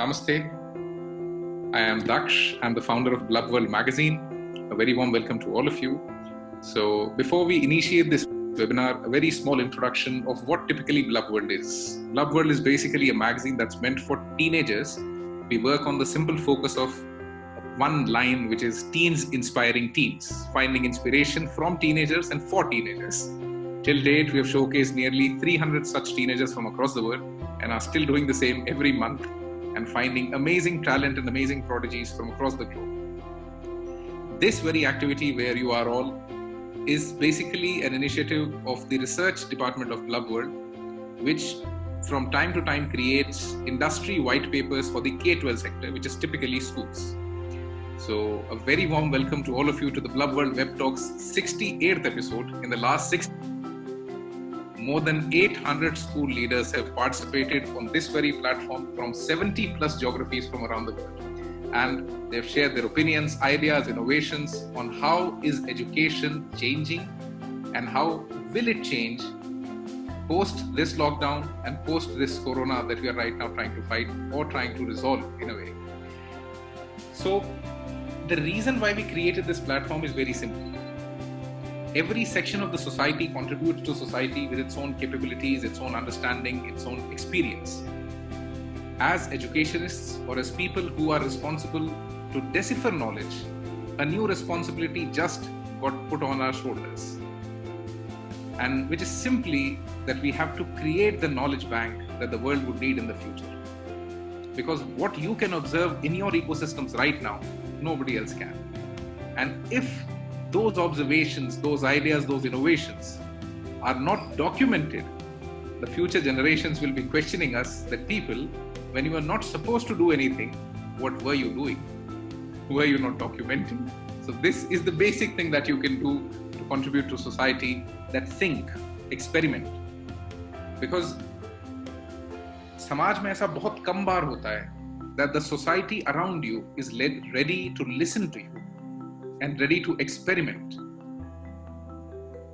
Namaste. I am Daksh. I'm the founder of Blub World magazine. A very warm welcome to all of you. So before we initiate this webinar, a very small introduction of what typically Blub World is. Blub World is basically a magazine that's meant for teenagers. We work on the simple focus of one line, which is teens inspiring teens, finding inspiration from teenagers and for teenagers. Till date, we have showcased nearly 300 such teenagers from across the world and are still doing the same every month and finding amazing talent and amazing prodigies from across the globe. This very activity where you are all is basically an initiative of the research department of Blub World, which from time to time creates industry white papers for the K-12 sector, which is typically schools. So a very warm welcome to all of you to the Blub World Web Talks 68th episode. In the last 6 more than 800 school leaders have participated on this very platform from 70 plus geographies from around the world. And they've shared their opinions, ideas, innovations on how is education changing and how will it change post this lockdown and post this corona that we are right now trying to fight or trying to resolve in a way. So the reason why we created this platform is very simple. Every section of the society contributes to society with its own capabilities, its own understanding, its own experience. As educationists or as people who are responsible to decipher knowledge, a new responsibility just got put on our shoulders. And which is simply that we have to create the knowledge bank that the world would need in the future. Because what you can observe in your ecosystems right now, nobody else can. And if those observations, those ideas, those innovations are not documented, the future generations will be questioning us that people, when you were not supposed to do anything, what were you doing? Were you not documenting? So this is the basic thing that you can do to contribute to society, that think, experiment. Because समाज में ऐसा बहुत कम बार होता है that the society around you is ready to listen to you and ready to experiment.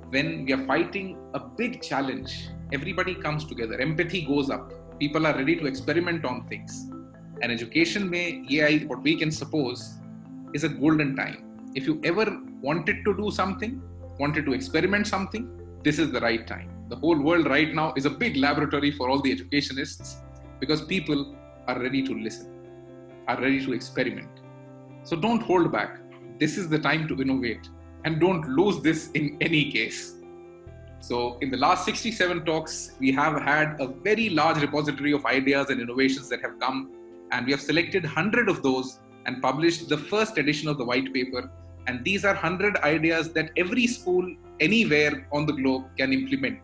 When we are fighting a big challenge, everybody comes together, empathy goes up, people are ready to experiment on things. And education mein, what we can suppose is a golden time. If you ever wanted to do something, wanted to experiment something, this is the right time. The whole world right now is a big laboratory for all the educationists because people are ready to listen, are ready to experiment. So don't hold back. This is the time to innovate and don't lose this in any case. So in the last 67 talks, we have had a very large repository of ideas and innovations that have come, and we have selected 100 of those and published the first edition of the white paper. And these are 100 ideas that every school anywhere on the globe can implement.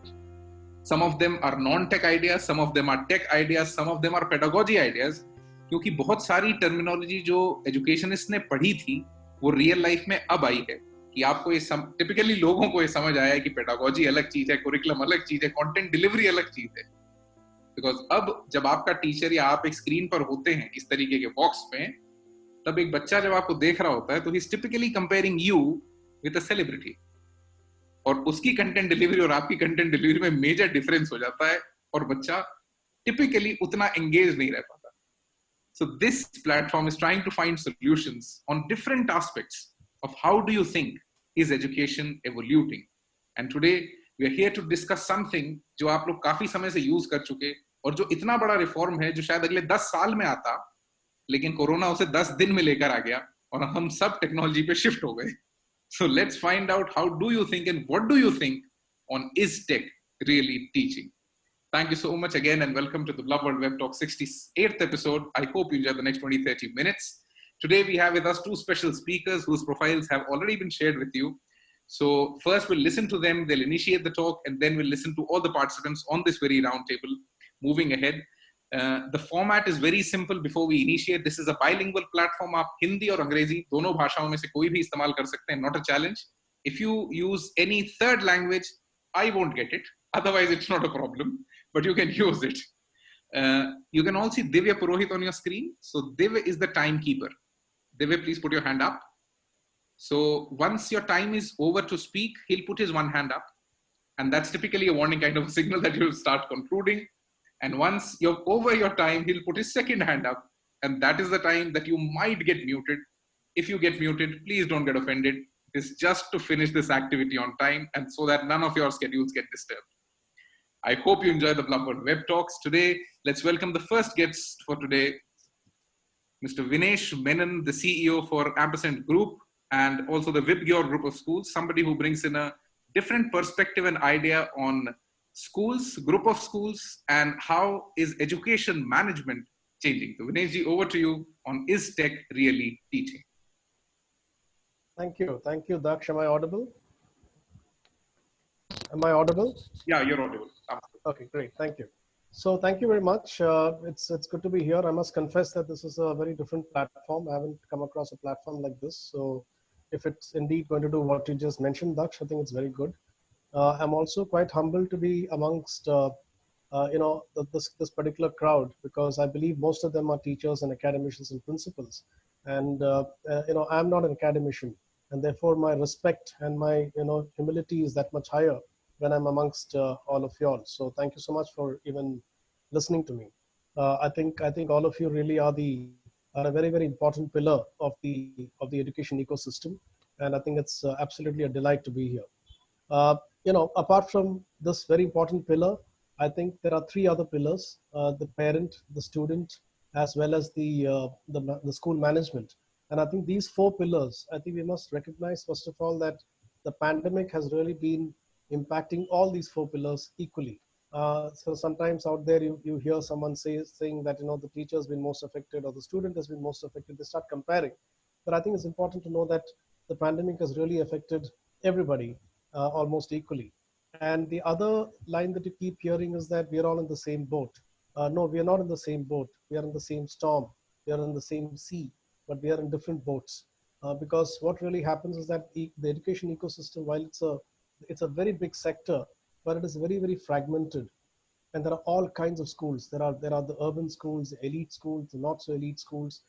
Some of them are non-tech ideas, some of them are tech ideas, some of them are pedagogy ideas. क्योंकि बहुत सारी terminology जो educationist ने पढ़ी थी वो real life में अब आई है कि आपको ये टिपिकली लोगों को ये समझ आया है कि पेडागोजी अलग चीज है, कुरिकुलम अलग चीज है, कंटेंट डिलीवरी अलग चीज है. बिकॉज अब जब आपका टीचर या आप एक स्क्रीन पर होते हैं इस तरीके के बॉक्स में, तब एक बच्चा जब आपको देख रहा होता है तो he is typically comparing you with a celebrity, और उसकी कंटेंट डिलीवरी और आपकी कंटेंट डिलीवरी में मेजर डिफरेंस हो जाता है और बच्चा टिपिकली उतना एंगेज नहीं रह पाता. So this platform is trying to find solutions on different aspects of how do you think is education evoluting. And today we are here to discuss something जो आप लोग काफी समय से यूज कर चुके और जो इतना बड़ा रिफॉर्म है जो शायद अगले 10 साल में आता, लेकिन कोरोना उसे 10 दिन में लेकर आ गया और हम सब टेक्नोलॉजी पे शिफ्ट हो गए. So let's find out how do you think and what do you think on is tech really teaching. Thank you so much again and welcome to the Blub World Web Talk 68th episode. I hope you enjoy the next 20-30 minutes. Today we have with us two special speakers whose profiles have already been shared with you. So first we'll listen to them, they'll initiate the talk, and then we'll listen to all the participants on this very round table. Moving ahead. The format is very simple before we initiate. This is a bilingual platform. आप हिंदी और अंग्रेजी दोनों भाषाओं में से कोई भी इस्तेमाल कर सकते हैं, not a challenge. If you use any third language, I won't get it. Otherwise, it's not a problem, but you can use it. You can also see Divya Purohit on your screen. So Divya is the timekeeper. Divya, please put your hand up. So once your time is over to speak, he'll put his one hand up. And that's typically a warning kind of a signal that you'll start concluding. And once you're over your time, he'll put his second hand up And that is the time that you might get muted. If you get muted, please don't get offended. It's just to finish this activity on time and so that none of your schedules get disturbed. I hope you enjoy the Blub World Web Talks. Today, let's welcome the first guest for today, Mr. Vinesh Menon, the CEO for AMPERSAND Group and also the Gaur group of schools, somebody who brings in a different perspective and idea on schools, group of schools, and how is education management changing. So Vineshji, over to you on Is Tech Really Teaching? Thank you. Thank you, Daksh. Am I audible? Am I audible? Yeah, you're audible. Okay, great. Thank you. So thank you very much. It's good to be here. I must confess that this is a very different platform. I haven't come across a platform like this. So if it's indeed going to do what you just mentioned, Daksh, I think it's very good. I'm also quite humbled to be amongst this particular crowd, because I believe most of them are teachers and academicians and principals. And I'm not an academician, and therefore my respect and my humility is that much higher when I'm amongst all of y'all. So thank you so much for even listening to me. I think all of you really are a very, very important pillar of the education ecosystem, and I think it's absolutely a delight to be here. Apart from this very important pillar, I think there are three other pillars: the parent, the student, as well as the school management. And I think these four pillars, I think we must recognize first of all that the pandemic has really been impacting all these four pillars equally. So sometimes out there you hear someone saying that the teacher has been most affected or the student has been most affected. They start comparing, but I think it's important to know that the pandemic has really affected everybody almost equally. And the other line that you keep hearing is that we are all in the same boat. No, we are not in the same boat. We are in the same storm. We are in the same sea, but we are in different boats. Because what really happens is that the education ecosystem, while it's a very big sector, but it is very, very fragmented. And there are all kinds of schools. There are the urban schools, the elite schools, the not so elite schools,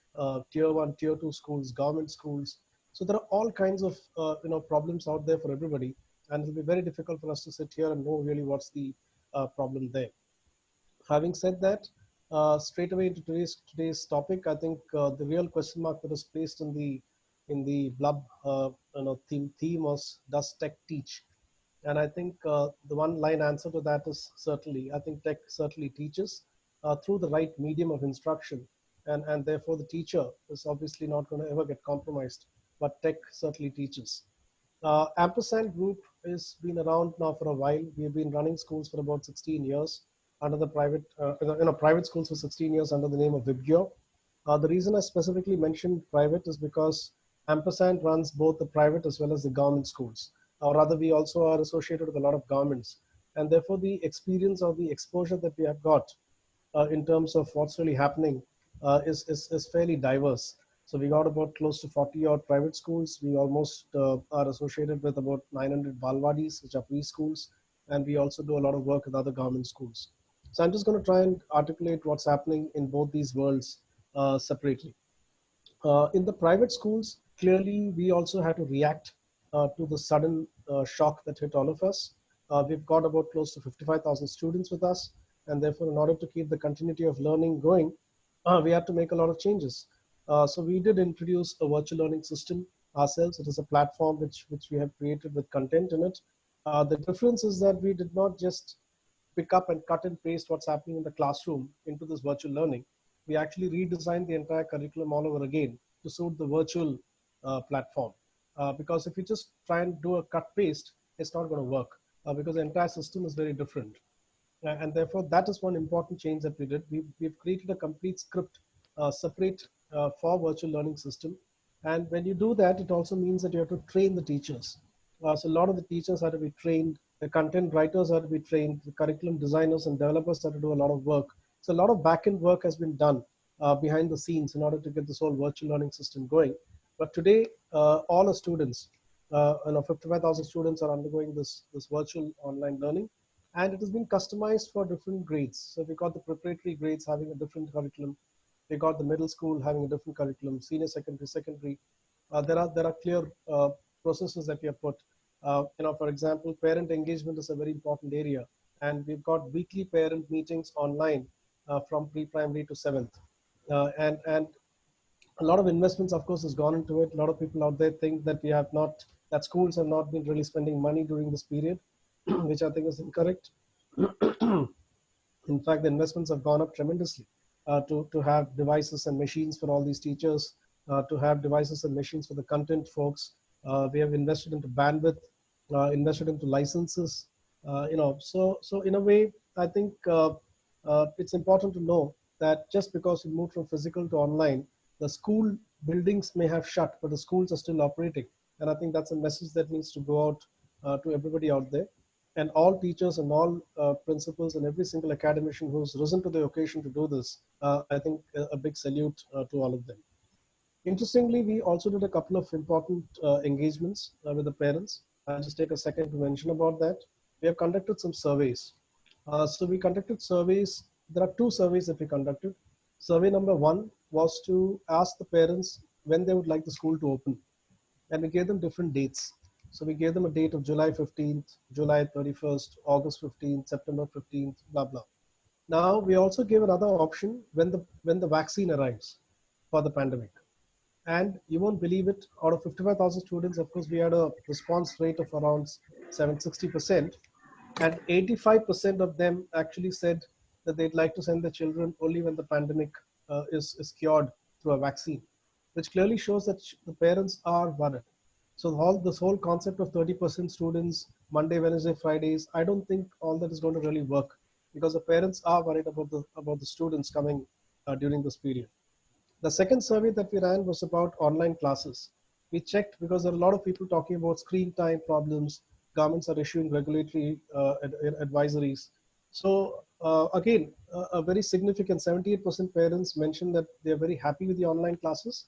tier one, tier two schools, government schools. So there are all kinds of problems out there for everybody, and it'll be very difficult for us to sit here and know really what's the problem there. Having said that, straight away into today's topic, I think the real question mark that was placed in the Blub theme was, does tech teach? And I think the one line answer to that is certainly, I think tech certainly teaches through the right medium of instruction. And therefore the teacher is obviously not going to ever get compromised, but tech certainly teaches. Ampersand Group has been around now for a while. We've been running schools for about 16 years under the private schools for 16 years under the name of Vibgyo. The reason I specifically mentioned private is because Ampersand runs both the private as well as the government schools. Or rather, we also are associated with a lot of governments. And therefore, the experience or the exposure that we have got in terms of what's really happening is fairly diverse. So we got about close to 40 odd private schools. We almost are associated with about 900 Balwadis, which are preschools. And we also do a lot of work with other government schools. So I'm just going to try and articulate what's happening in both these worlds separately. In the private schools, clearly we also had to react to the sudden shock that hit all of us. We've got about close to 55,000 students with us, and therefore in order to keep the continuity of learning going, we had to make a lot of changes. So we did introduce a virtual learning system ourselves. It is a platform which we have created with content in it. The difference is that we did not just pick up and cut and paste what's happening in the classroom into this virtual learning. We actually redesigned the entire curriculum all over again to suit the virtual platform. Because if you just try and do a cut paste, it's not going to work because the entire system is very different. And therefore, that is one important change that we did. We've created a complete script separate for virtual learning system. And when you do that, it also means that you have to train the teachers. So a lot of the teachers had to be trained, the content writers had to be trained, the curriculum designers and developers had to do a lot of work. So a lot of back-end work has been done behind the scenes in order to get this whole virtual learning system going. But today, all the students, 55,000 students are undergoing this virtual online learning, and it has been customized for different grades. So we got the preparatory grades having a different curriculum. We got the middle school having a different curriculum, senior secondary. There are clear processes that we have put. For example, parent engagement is a very important area, and we've got weekly parent meetings online from pre-primary to 7th. And a lot of investments, of course, has gone into it. A lot of people out there think that that schools have not been really spending money during this period, which I think is incorrect. In fact, the investments have gone up tremendously to have devices and machines for all these teachers, to have devices and machines for the content folks. We have invested into bandwidth, invested into licenses. So in a way, I think it's important to know that just because we moved from physical to online, the school buildings may have shut, but the schools are still operating. And I think that's a message that needs to go out to everybody out there. And all teachers and all principals and every single academician who's risen to the occasion to do this, I think a big salute to all of them. Interestingly, we also did a couple of important engagements with the parents. I'll just take a second to mention about that. We have conducted some surveys. So we conducted surveys. There are two surveys that we conducted. Survey number one was to ask the parents when they would like the school to open. And we gave them different dates. So we gave them a date of July 15th, July 31st, August 15th, September 15th, blah, blah. Now, we also gave another option when the vaccine arrives for the pandemic. And you won't believe it, out of 55,000 students, of course, we had a response rate of around 760%. And 85% of them actually said that they'd like to send their children only when the pandemic is cured through a vaccine, which clearly shows that the parents are worried. So this whole concept of 30% students, Monday, Wednesday, Fridays, I don't think all that is going to really work, because the parents are worried about the students coming during this period. The second survey that we ran was about online classes. We checked because there are a lot of people talking about screen time problems. Governments are issuing regulatory advisories. So again, a very significant 78% parents mentioned that they're very happy with the online classes.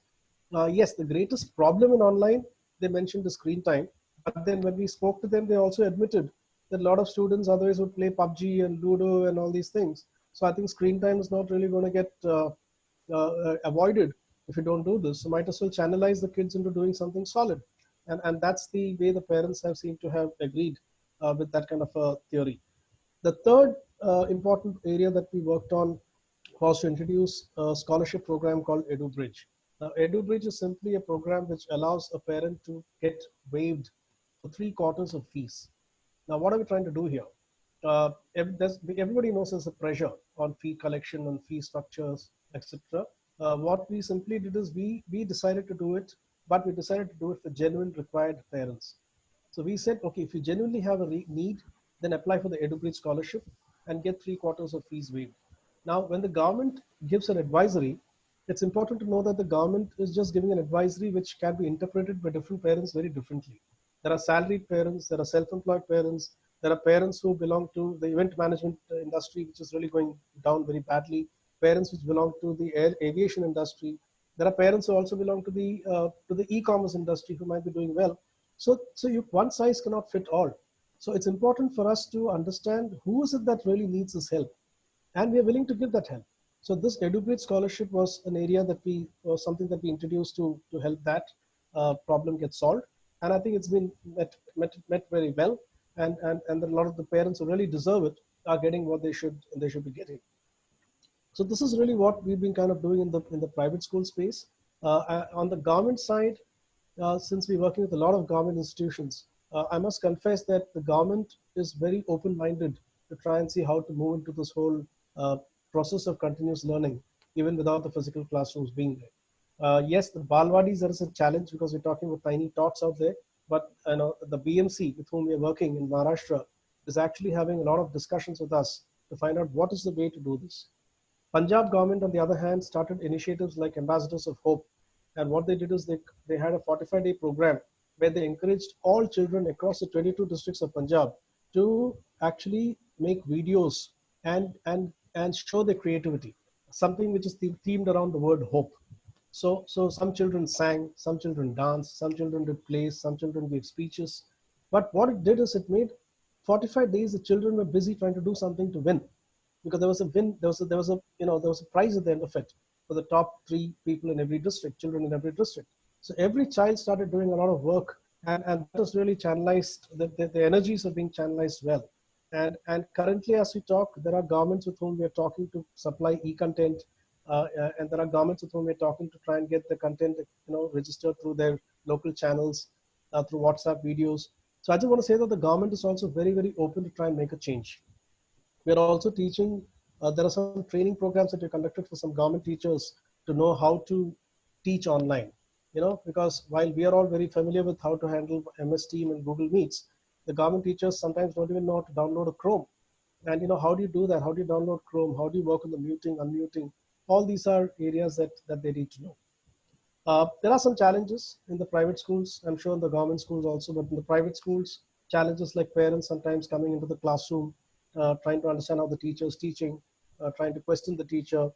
Yes, the greatest problem in online, they mentioned the screen time. But then when we spoke to them, they also admitted that a lot of students otherwise would play PUBG and Ludo and all these things. So I think screen time is not really going to get avoided if you don't do this. So might as well channelize the kids into doing something solid. And that's the way the parents have seemed to have agreed with that kind of a theory. The third important area that we worked on was to introduce a scholarship program called EduBridge. Now, EduBridge is simply a program which allows a parent to get waived for 3/4 of fees. Now, what are we trying to do here? Everybody knows there's a pressure on fee collection, on fee structures, etc. What we simply did is we decided to do it, but we decided to do it for genuine required parents. So we said, okay, if you genuinely have a need, then apply for the EduBridge scholarship and get 3/4 of fees waived. Now, when the government gives an advisory, it's important to know that the government is just giving an advisory which can be interpreted by different parents very differently. There are salaried parents, there are self-employed parents, there are parents who belong to the event management industry, which is really going down very badly, parents which belong to the aviation industry. There are parents who also belong to the e-commerce industry who might be doing well. So one size cannot fit all. So it's important for us to understand who is it that really needs this help, and we are willing to give that help. So this EduBridge scholarship was an area that was something that we introduced to help that problem get solved. And I think it's been met very well. And a lot of the parents who really deserve it are getting what they should be getting. So this is really what we've been kind of doing in the private school space. On the government side, since we're working with a lot of government institutions, I must confess that the government is very open-minded to try and see how to move into this whole process of continuous learning, even without the physical classrooms being there. Yes, the Balwadis, there is a challenge because we're talking about tiny tots out there, but the BMC with whom we're working in Maharashtra is actually having a lot of discussions with us to find out what is the way to do this. Punjab government, on the other hand, started initiatives like Ambassadors of Hope. And what they did is they had a 45-day program where they encouraged all children across the 22 districts of Punjab to actually make videos and show their creativity, something which is themed around the word hope. So some children sang, some children danced, some children did plays, some children gave speeches. But what it did is it made 45 days the children were busy trying to do something to win, because there was a win, there was a prize at the end of it for the top 3 people in every district, children in every district. So every child started doing a lot of work, and that was really channelized. The energies are being channelized well. And currently, as we talk, there are governments with whom we are talking to supply e-content, and there are governments with whom we're talking to try and get the content, registered through their local channels, through WhatsApp videos. So I just want to say that the government is also very, very open to try and make a change. We're also teaching, there are some training programs that we conducted for some government teachers to know how to teach online, because while we are all very familiar with how to handle MS Team and Google Meets, the government teachers sometimes don't even know how to download a Chrome. And how do you do that? How do you download Chrome? How do you work on the muting, unmuting? All these are areas that they need to know. There are some challenges in the private schools, I'm sure in the government schools also, but in the private schools, challenges like parents sometimes coming into the classroom, trying to understand how the teacher is teaching, trying to question the teacher,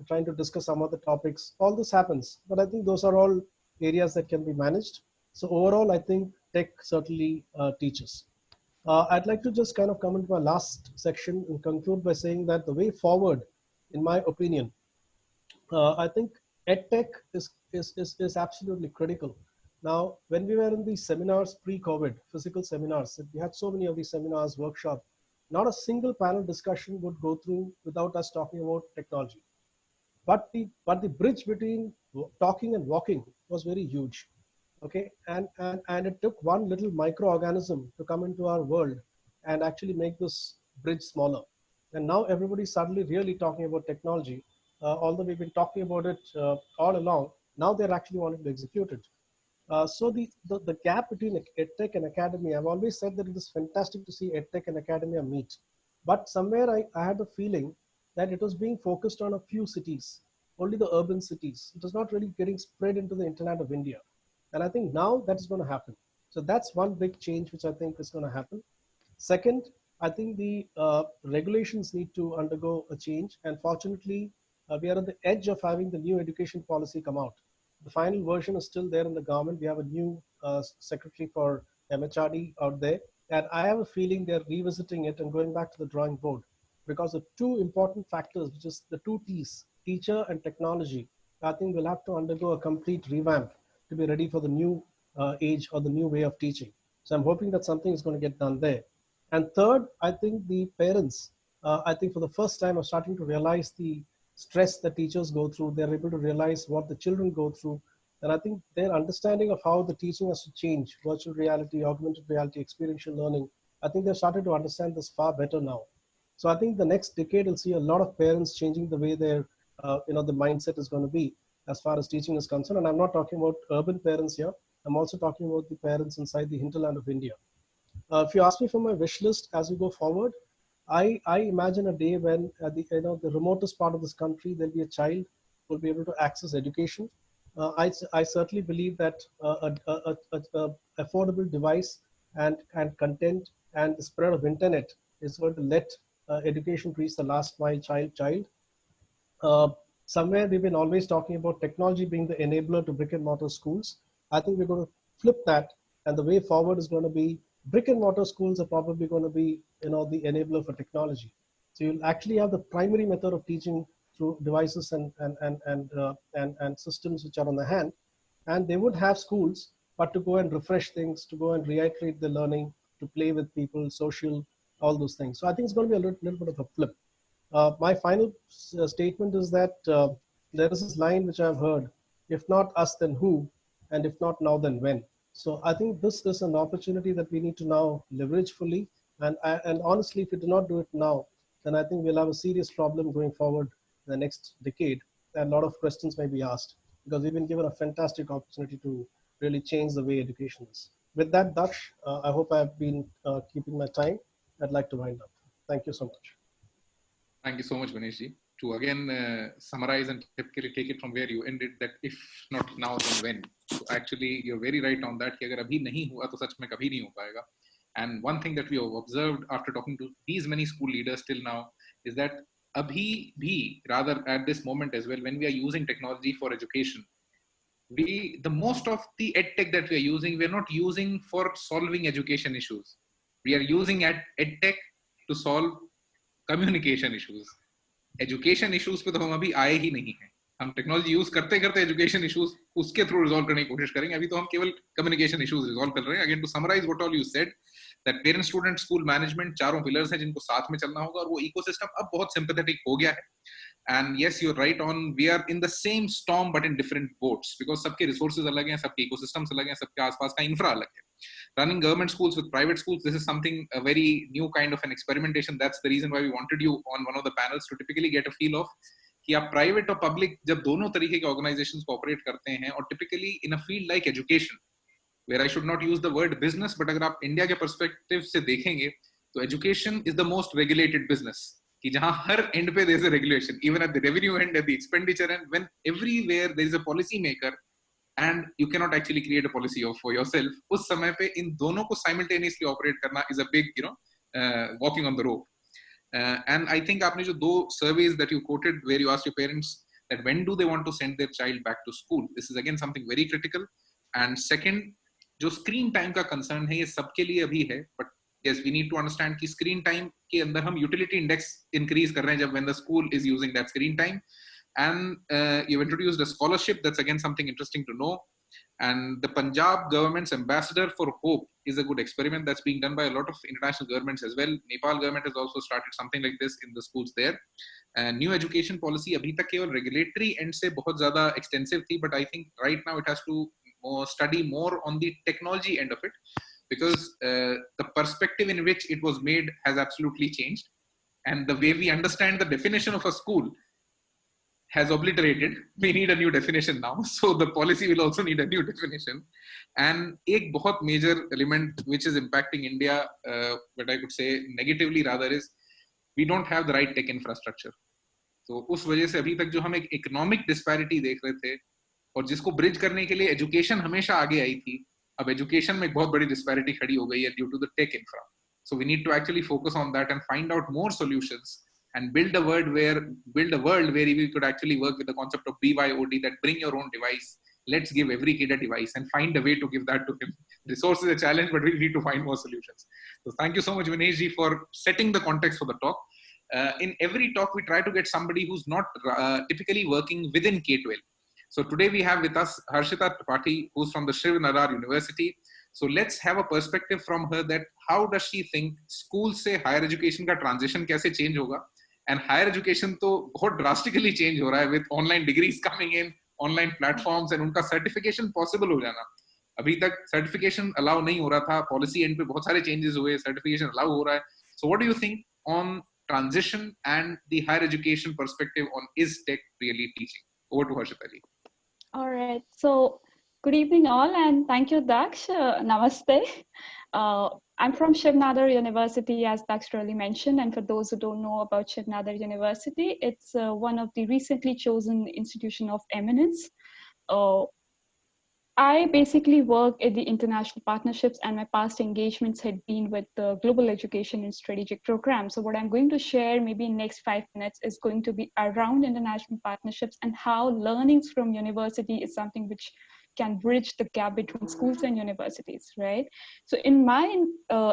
trying to discuss some other topics. All this happens, but I think those are all areas that can be managed. So overall, I think tech certainly teaches. I'd like to just kind of come into my last section and conclude by saying that the way forward, in my opinion, I think EdTech is absolutely critical. Now, when we were in these seminars pre-COVID, physical seminars, we had so many of these seminars, workshops, not a single panel discussion would go through without us talking about technology. But the bridge between talking and walking was very huge. Okay, and it took one little microorganism to come into our world and actually make this bridge smaller. And now everybody's suddenly really talking about technology, although we've been talking about it all along. Now they're actually wanting to execute it. So the gap between EdTech and academia, I've always said that it is fantastic to see EdTech and academia meet. But somewhere I had the feeling that it was being focused on a few cities, only the urban cities. It was not really getting spread into the internet of India. And I think now that is going to happen. So that's one big change which I think is going to happen. Second, I think the regulations need to undergo a change. And fortunately, we are at the edge of having the new education policy come out. The final version is still there in the government. We have a new secretary for MHRD out there. And I have a feeling they're revisiting it and going back to the drawing board, because the two important factors, which is the two T's, teacher and technology, I think we'll have to undergo a complete revamp to be ready for the new age or the new way of teaching. So I'm hoping that something is going to get done there. And third, I think the parents, I think for the first time are starting to realize the stress that teachers go through. They're able to realize what the children go through. And I think their understanding of how the teaching has to change, virtual reality, augmented reality, experiential learning, I think they've started to understand this far better now. So I think the next decade will see a lot of parents changing the way their, the mindset is going to be as far as teaching is concerned. And I'm not talking about urban parents here. I'm also talking about the parents inside the hinterland of India. If you ask me for my wish list as we go forward, I imagine a day when the remotest part of this country, there'll be a child who will be able to access education. I certainly believe that a affordable device and content and the spread of internet is going to let education reach the last mile child. Uh, Somewhere we've been always talking about technology being the enabler to brick and mortar schools. I think we're going to flip that, and the way forward is going to be brick and mortar schools are probably going to be, the enabler for technology. So you'll actually have the primary method of teaching through devices and systems which are on the hand, and they would have schools, but to go and refresh things, to go and reiterate the learning, to play with people, social, all those things. So I think it's going to be a little bit of a flip. My final statement is that there is this line which I've heard: if not us, then who? And if not now, then when? So I think this is an opportunity that we need to now leverage fully. And honestly, if we do not do it now, then I think we'll have a serious problem going forward in the next decade. And a lot of questions may be asked, because we've been given a fantastic opportunity to really change the way education is. With that, Daksh, I hope I've been keeping my time. I'd like to wind up. Thank you so much. Thank you so much, Vinesh. To again summarize and typically take it from where you ended, that if not now, then when? So actually, you're very right on that. कि अगर अभी नहीं हुआ तो सच में कभी नहीं हो पाएगा. And one thing that we have observed after talking to these many school leaders till now is that abhi bhi, rather at this moment as well, when we are using technology for education, the most of the ed tech that we are using, we are not using for solving education issues. We are using ed tech to solve communication issues. Education issues पे तो हम अभी आए ही नहीं हैं. हम technology use करते करते एजुकेशन इश्यूज उसके थ्रू रिजॉल्व करने की कोशिश करेंगे. अभी तो हम केवल कम्युनिकेशन इश्यूज रिजॉल्व कर रहे हैं. Again to summarise what all you said, that parent student school management चारों पिलर्स हैं जिनको साथ में चलना होगा, और वो इकोसिस्टम अब बहुत सिंपैथेटिक हो गया है. And yes, you're right on. We are in the same storm, but in different boats because सबके resources अलग हैं, सबके ecosystems अलग हैं, सबके आसपास का infra अलग है. Running government schools with private schools, this is something a very new kind of an experimentation. That's the reason why we wanted you on one of the panels to typically get a feel of कि आप private और public जब दोनों तरीके के organizations को operate करते हैं और typically in a field like education, where I should not use the word business, but अगर आप इंडिया के perspective से देखेंगे तो education is the most regulated business. कि जहां हर end पे there is a regulation, even at the revenue end, at the expenditure end, when everywhere there is a policy maker and you cannot actually create a policy for yourself, उस समय पे इन दोनों को simultaneously operate करना is a big, walking on the rope. And I think आपने जो दो surveys that you quoted where you asked your parents that when do they want to send their child back to school, this is again something very critical. And second, जो screen time का concern है ये सबके लिए अभी है, but yes, we need to understand कि screen time के अंदर हम utility index increase कर रहे हैं जब when the school is using that screen time. And you've introduced a scholarship. That's again something interesting to know. And the Punjab government's ambassador for hope is a good experiment that's being done by a lot of international governments as well. Nepal government has also started something like this in the schools there. And new education policy अभी तक केवल regulatory end से बहुत ज़्यादा extensive थी, but I think right now it has to study more on the technology end of it, because the perspective in which it was made has absolutely changed, and the way we understand the definition of a school has obliterated. We need a new definition now. So the policy will also need a new definition. And एक बहुत major element which is impacting India, what I could say negatively rather, is we don't have the right tech infrastructure. So उस वजह से अभी तक जो हम एक economic disparity देख रहे थे और जिसको bridge करने के लिए education हमेशा आगे आई थी, अब education में एक बहुत बड़ी disparity खड़ी हो गई है due to the tech infra. So we need to actually focus on that and find out more solutions and build a world where we could actually work with the concept of BYOD, that bring your own device. Let's give every kid a device and find a way to give that to him. Resource is a challenge, but we need to find more solutions. So thank you so much, Vinesh ji, for setting the context for the talk. In every talk, we try to get somebody who's not typically working within K-12. So today we have with us Harshita Tripathi, who's from the Shiv Nadar University. So let's have a perspective from her that how does she think school से higher education का transition कैसे change होगा? And higher education तो बहुत drastically change हो रहा है with online degrees coming in, online platforms, and उनका certification possible हो जाना. अभी तक certification allow नहीं हो रहा था, policy end पे बहुत सारे changes हुए, certification allow हो रहा है. So what do you think on transition and the higher education perspective on is tech really teaching? Over to Harshita ji. All right. So good evening all, and thank you, Daksh. Namaste. I'm from Shiv Nadar University, as Daksh really mentioned. And for those who don't know about Shiv Nadar University, it's one of the recently chosen institution of eminence. I basically work at the international partnerships, and my past engagements had been with the global education and strategic programs. So what I'm going to share maybe in next 5 minutes is going to be around international partnerships and how learnings from university is something which can bridge the gap between schools and universities, right? So in my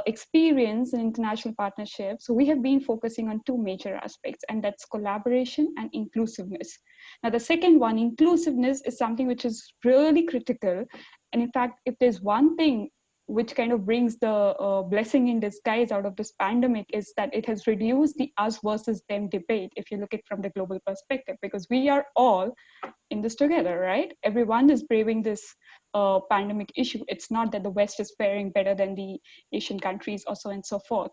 experience in international partnerships, so we have been focusing on two major aspects, and that's collaboration and inclusiveness. Now, the second one, inclusiveness, is something which is really critical. And in fact, if there's one thing which kind of brings the blessing in disguise out of this pandemic, is that it has reduced the us versus them debate, if you look at it from the global perspective, because we are all in this together, right? Everyone is braving this pandemic issue. It's not that the West is faring better than the Asian countries or so and so forth.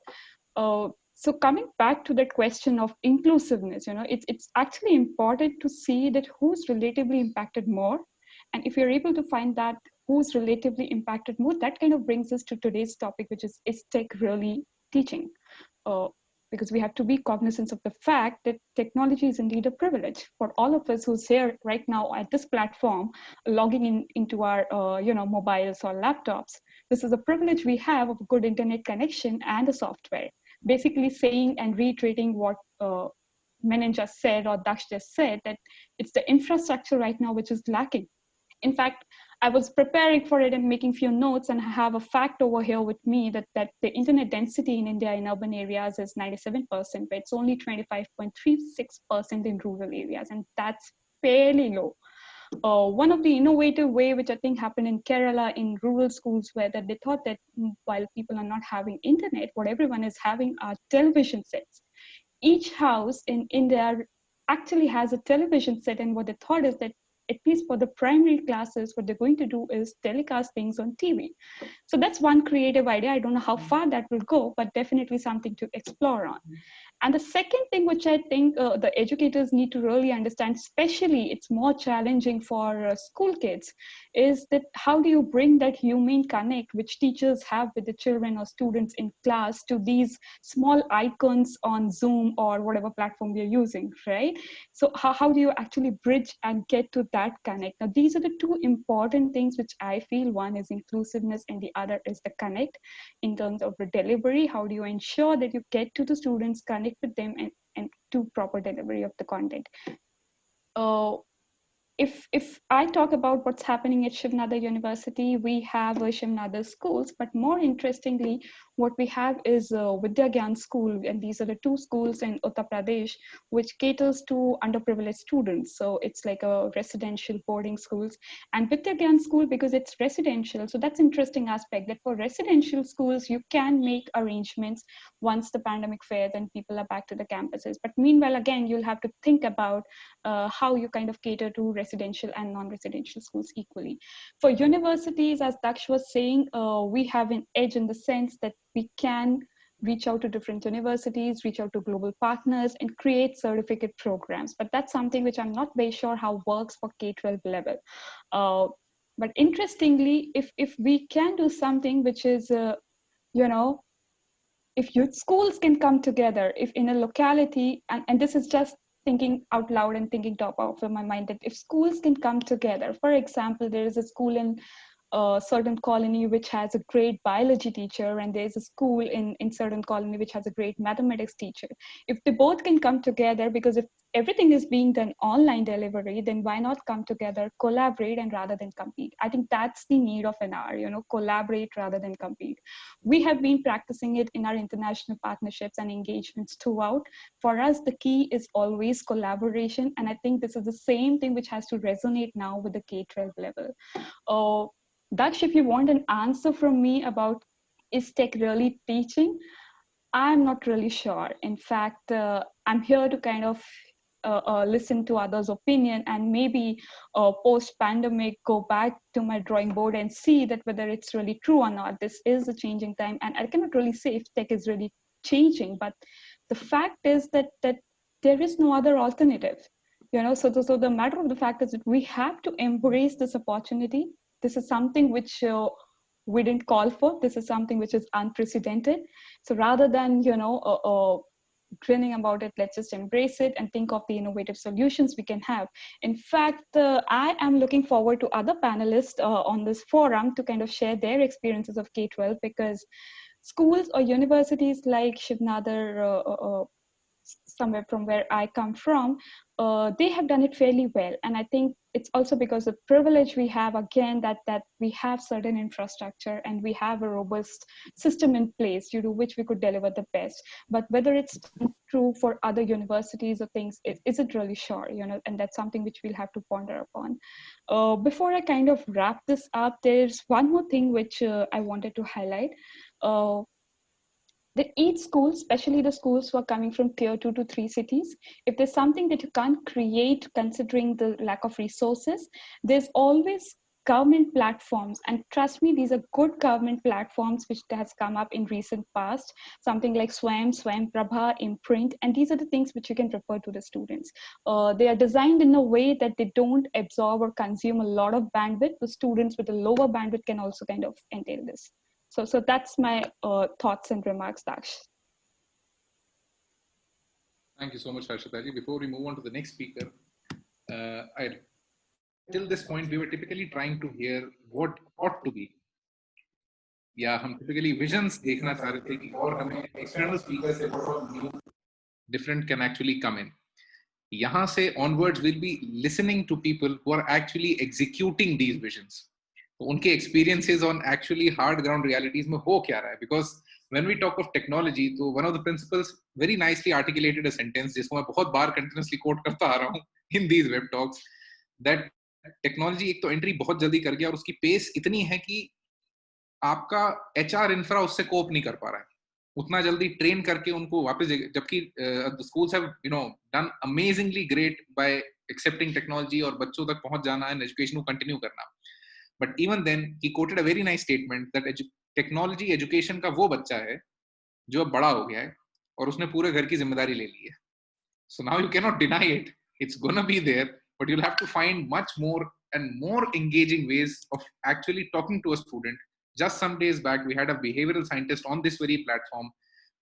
So coming back to that question of inclusiveness, it's actually important to see that who's relatively impacted more. And if you're able to find that who's relatively impacted more, that kind of brings us to today's topic, which is tech really teaching? Because we have to be cognizant of the fact that technology is indeed a privilege for all of us who's here right now at this platform, logging into our mobiles or laptops. This is a privilege we have of a good internet connection and a software. Basically saying and reiterating what Menon just said or Daksh just said, that it's the infrastructure right now which is lacking. In fact, I was preparing for it and making few notes, and I have a fact over here with me that the internet density in India in urban areas is 97%, but it's only 25.36% in rural areas, and that's fairly low. One of the innovative way, which I think happened in Kerala in rural schools, where that they thought that while people are not having internet, what everyone is having are television sets. Each house in India actually has a television set, and what they thought is that at least for the primary classes, what they're going to do is telecast things on TV. So that's one creative idea. I don't know how far that will go, but definitely something to explore on. And the second thing, which I think the educators need to really understand, especially it's more challenging for school kids, is that how do you bring that human connect which teachers have with the children or students in class to these small icons on Zoom or whatever platform we are using, right? So how do you actually bridge and get to that connect? Now, these are the two important things which I feel. One is inclusiveness and the other is the connect. In terms of the delivery, how do you ensure that you get to the students, connect with them, and do proper delivery of the content? If I talk about what's happening at Shiv Nadar University, we have Shiv Nadar schools, but more interestingly, what we have is Vidya Gyan School, and these are the two schools in Uttar Pradesh which caters to underprivileged students. So it's like a residential boarding schools. And Vidya Gyan School, because it's residential, so that's interesting aspect that for residential schools, you can make arrangements once the pandemic fades and people are back to the campuses. But meanwhile, again, you'll have to think about how you kind of cater to residential and non-residential schools equally. For universities, as Daksh was saying, we have an edge in the sense that we can reach out to different universities, reach out to global partners, and create certificate programs. But that's something which I'm not very sure how works for K-12 level. But interestingly, if we can do something which is, you know, if youth schools can come together, if in a locality, and this is just thinking out loud and thinking top of my mind, that if schools can come together, for example, there is a school in a certain colony which has a great biology teacher, and there's a school in certain colony which has a great mathematics teacher. If they both can come together, because if everything is being done online delivery, then why not come together, collaborate, and rather than compete? I think that's the need of an hour, collaborate rather than compete. We have been practicing it in our international partnerships and engagements throughout. For us, the key is always collaboration, and I think this is the same thing which has to resonate now with the K-12 level. Daksh, if you want an answer from me about is tech really teaching, I'm not really sure. In fact, I'm here to kind of listen to others' opinion and maybe post-pandemic go back to my drawing board and see that whether it's really true or not. This is a changing time, and I cannot really say if tech is really changing, but the fact is that there is no other alternative. So the matter of the fact is that we have to embrace this opportunity. This is something which we didn't call for. This is something which is unprecedented. So rather than, grinning about it, let's just embrace it and think of the innovative solutions we can have. In fact, I am looking forward to other panelists on this forum to kind of share their experiences of K-12, because schools or universities like Shiv Nadar, somewhere from where I come from, they have done it fairly well. And I think it's also because of privilege we have, again, that we have certain infrastructure and we have a robust system in place due to which we could deliver the best. But whether it's true for other universities or things, is it really sure? And that's something which we'll have to ponder upon. Before I kind of wrap this up, there's one more thing which I wanted to highlight. That each school, especially the schools who are coming from tier 2 to 3 cities, if there's something that you can't create considering the lack of resources, there's always government platforms. And trust me, these are good government platforms which has come up in recent past, something like Swayam Prabha, Imprint, and these are the things which you can refer to the students. They are designed in a way that they don't absorb or consume a lot of bandwidth. The students with a lower bandwidth can also kind of entail this. So that's my thoughts and remarks, Daksh. Thank you so much, Harshita ji. Before we move on to the next speaker, till this point, we were typically trying to hear what ought to be. Yeah, हम typically visions देखना चाह रहे थे कि और हमें external speakers से बहुत new different can actually come in. यहाँ से onwards, we'll be listening to people who are actually executing these visions. तो उनके experiences on actually hard ground realities में हो क्या रहा है? Because when we talk of technology, तो one of the principals very nicely articulated a sentence जिसको मैं बहुत बार continuously quote करता आ रहा हूँ in these web talks, that technology एक तो entry बहुत जल्दी कर गया और उसकी pace इतनी है कि आपका HR infra उससे cope नहीं कर पा रहा है. उतना जल्दी ट्रेन करके उनको वापस, जबकि schools have done amazingly great by accepting technology और बच्चों तक पहुंच जाना and education को continue करना. But even then he quoted a very nice statement that technology education का वो बच्चा है जो अब बड़ा हो गया है और उसने पूरे घर की जिम्मेदारी ले ली है. So now you cannot deny it. It's gonna be there, but you'll have to find much more and more engaging ways of actually talking to a student. Just some days back, we had a behavioral scientist on this very platform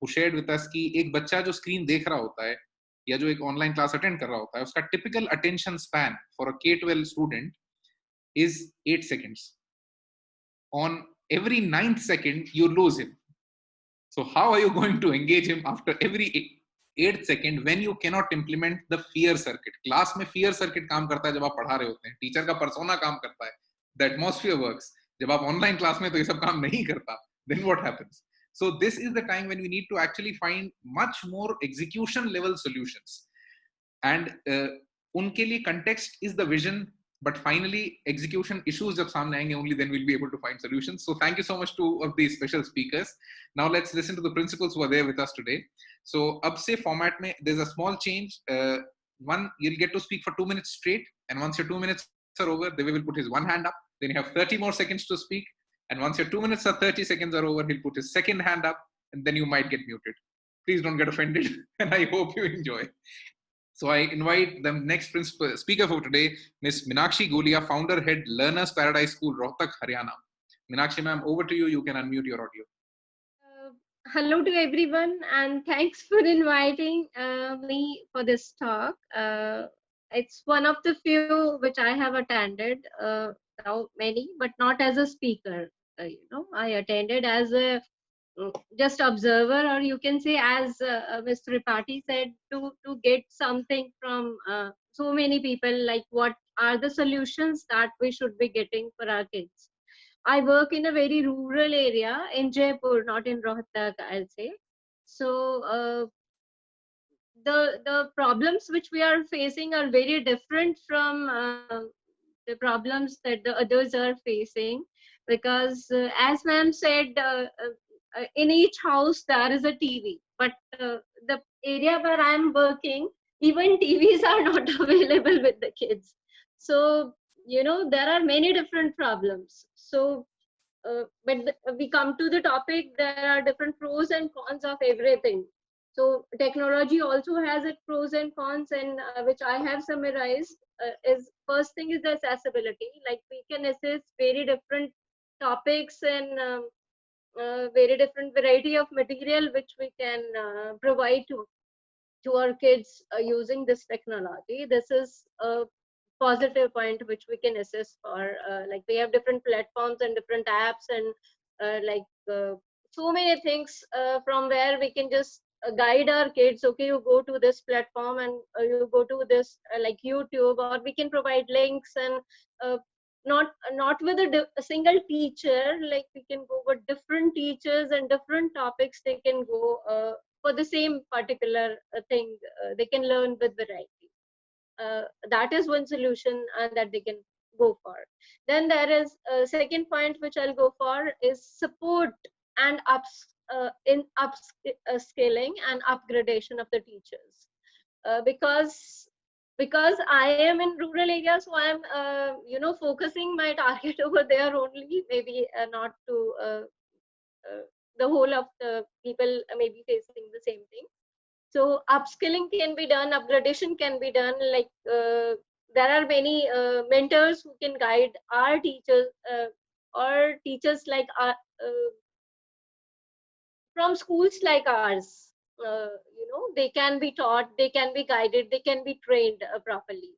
who shared with us कि एक बच्चा जो screen देख रहा होता है या जो एक ऑनलाइन क्लास अटेंड कर रहा होता है, उसका typical attention span for a K-12 student is 8 seconds. On every 9th second, you lose him. So how are you going to engage him after every 8th second when you cannot implement the fear circuit? Class में fear circuit काम करता है जब आप पढ़ा रहे होते हैं, टीचर का persona काम करता है, the atmosphere works. जब आप online class में तो ये सब काम नहीं करता, then what happens? So this is the time when we need to actually find much more execution level solutions. And उनके लिए context is the vision, but finally execution issues जब सामने आएंगे, only then we'll be able to find solutions. So thank you so much to of these special speakers. Now let's listen to the principals who are there with us today. So अब से format में there's a small change. One, you'll get to speak for 2 minutes straight, and once your 2 minutes are over, Devi will put his one hand up. Then you have 30 more seconds to speak, and once your 2 minutes or 30 seconds are over, he'll put his second hand up, and then you might get muted. Please don't get offended, and I hope you enjoy. So I invite the next speaker for today, Ms. Meenakshi Gulia, founder head Learners Paradise School, Rohtak, Haryana. Meenakshi ma'am, over to you. You can unmute your audio. Hello to everyone, and thanks for inviting me for this talk. It's one of the few which I have attended, now many, but not as a speaker. I attended as a just observer, or you can say, as Mr. Tripathi said, to get something from so many people, like what are the solutions that we should be getting for our kids. I work in a very rural area in Jaipur, not in Rohtak, I'll say. So the problems which we are facing are very different from the problems that the others are facing, because as ma'am said, in each house there is a TV, but the area where I'm working, even TVs are not available with the kids. So there are many different problems. So but we come to the topic, there are different pros and cons of everything. So technology also has its pros and cons, and which I have summarized. Is first thing is the accessibility. Like, we can access very different topics and very different variety of material which we can provide to our kids using this technology. This is a positive point which we can assess for. Like, we have different platforms and different apps, and so many things from where we can just guide our kids. Okay, you go to this platform, and you go to this like YouTube, or we can provide links, and not with a single teacher. Like, we can go with different teachers and different topics. They can go for the same particular thing. They can learn with variety. That is one solution that they can go for. Then there is a second point which I'll go for, is support and upscaling and upgradation of the teachers. Because I am in rural areas, so I'm focusing my target over there only. Maybe not to the whole of the people may be facing the same thing. So upskilling can be done, upgradation can be done. Like, there are many mentors who can guide our teachers, or teachers like from schools like ours. They can be taught, they can be guided, they can be trained properly.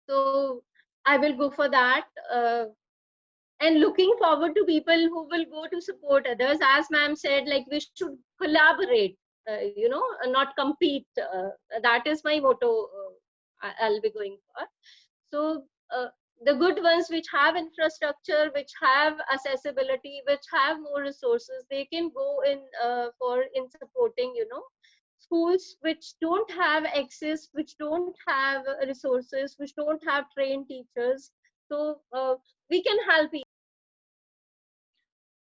So I will go for that. And looking forward to people who will go to support others. As ma'am said, like, we should collaborate, not compete. That is my motto I'll be going for. So the good ones which have infrastructure, which have accessibility, which have more resources, they can go in in supporting, schools which don't have access, which don't have resources, which don't have trained teachers. So we can help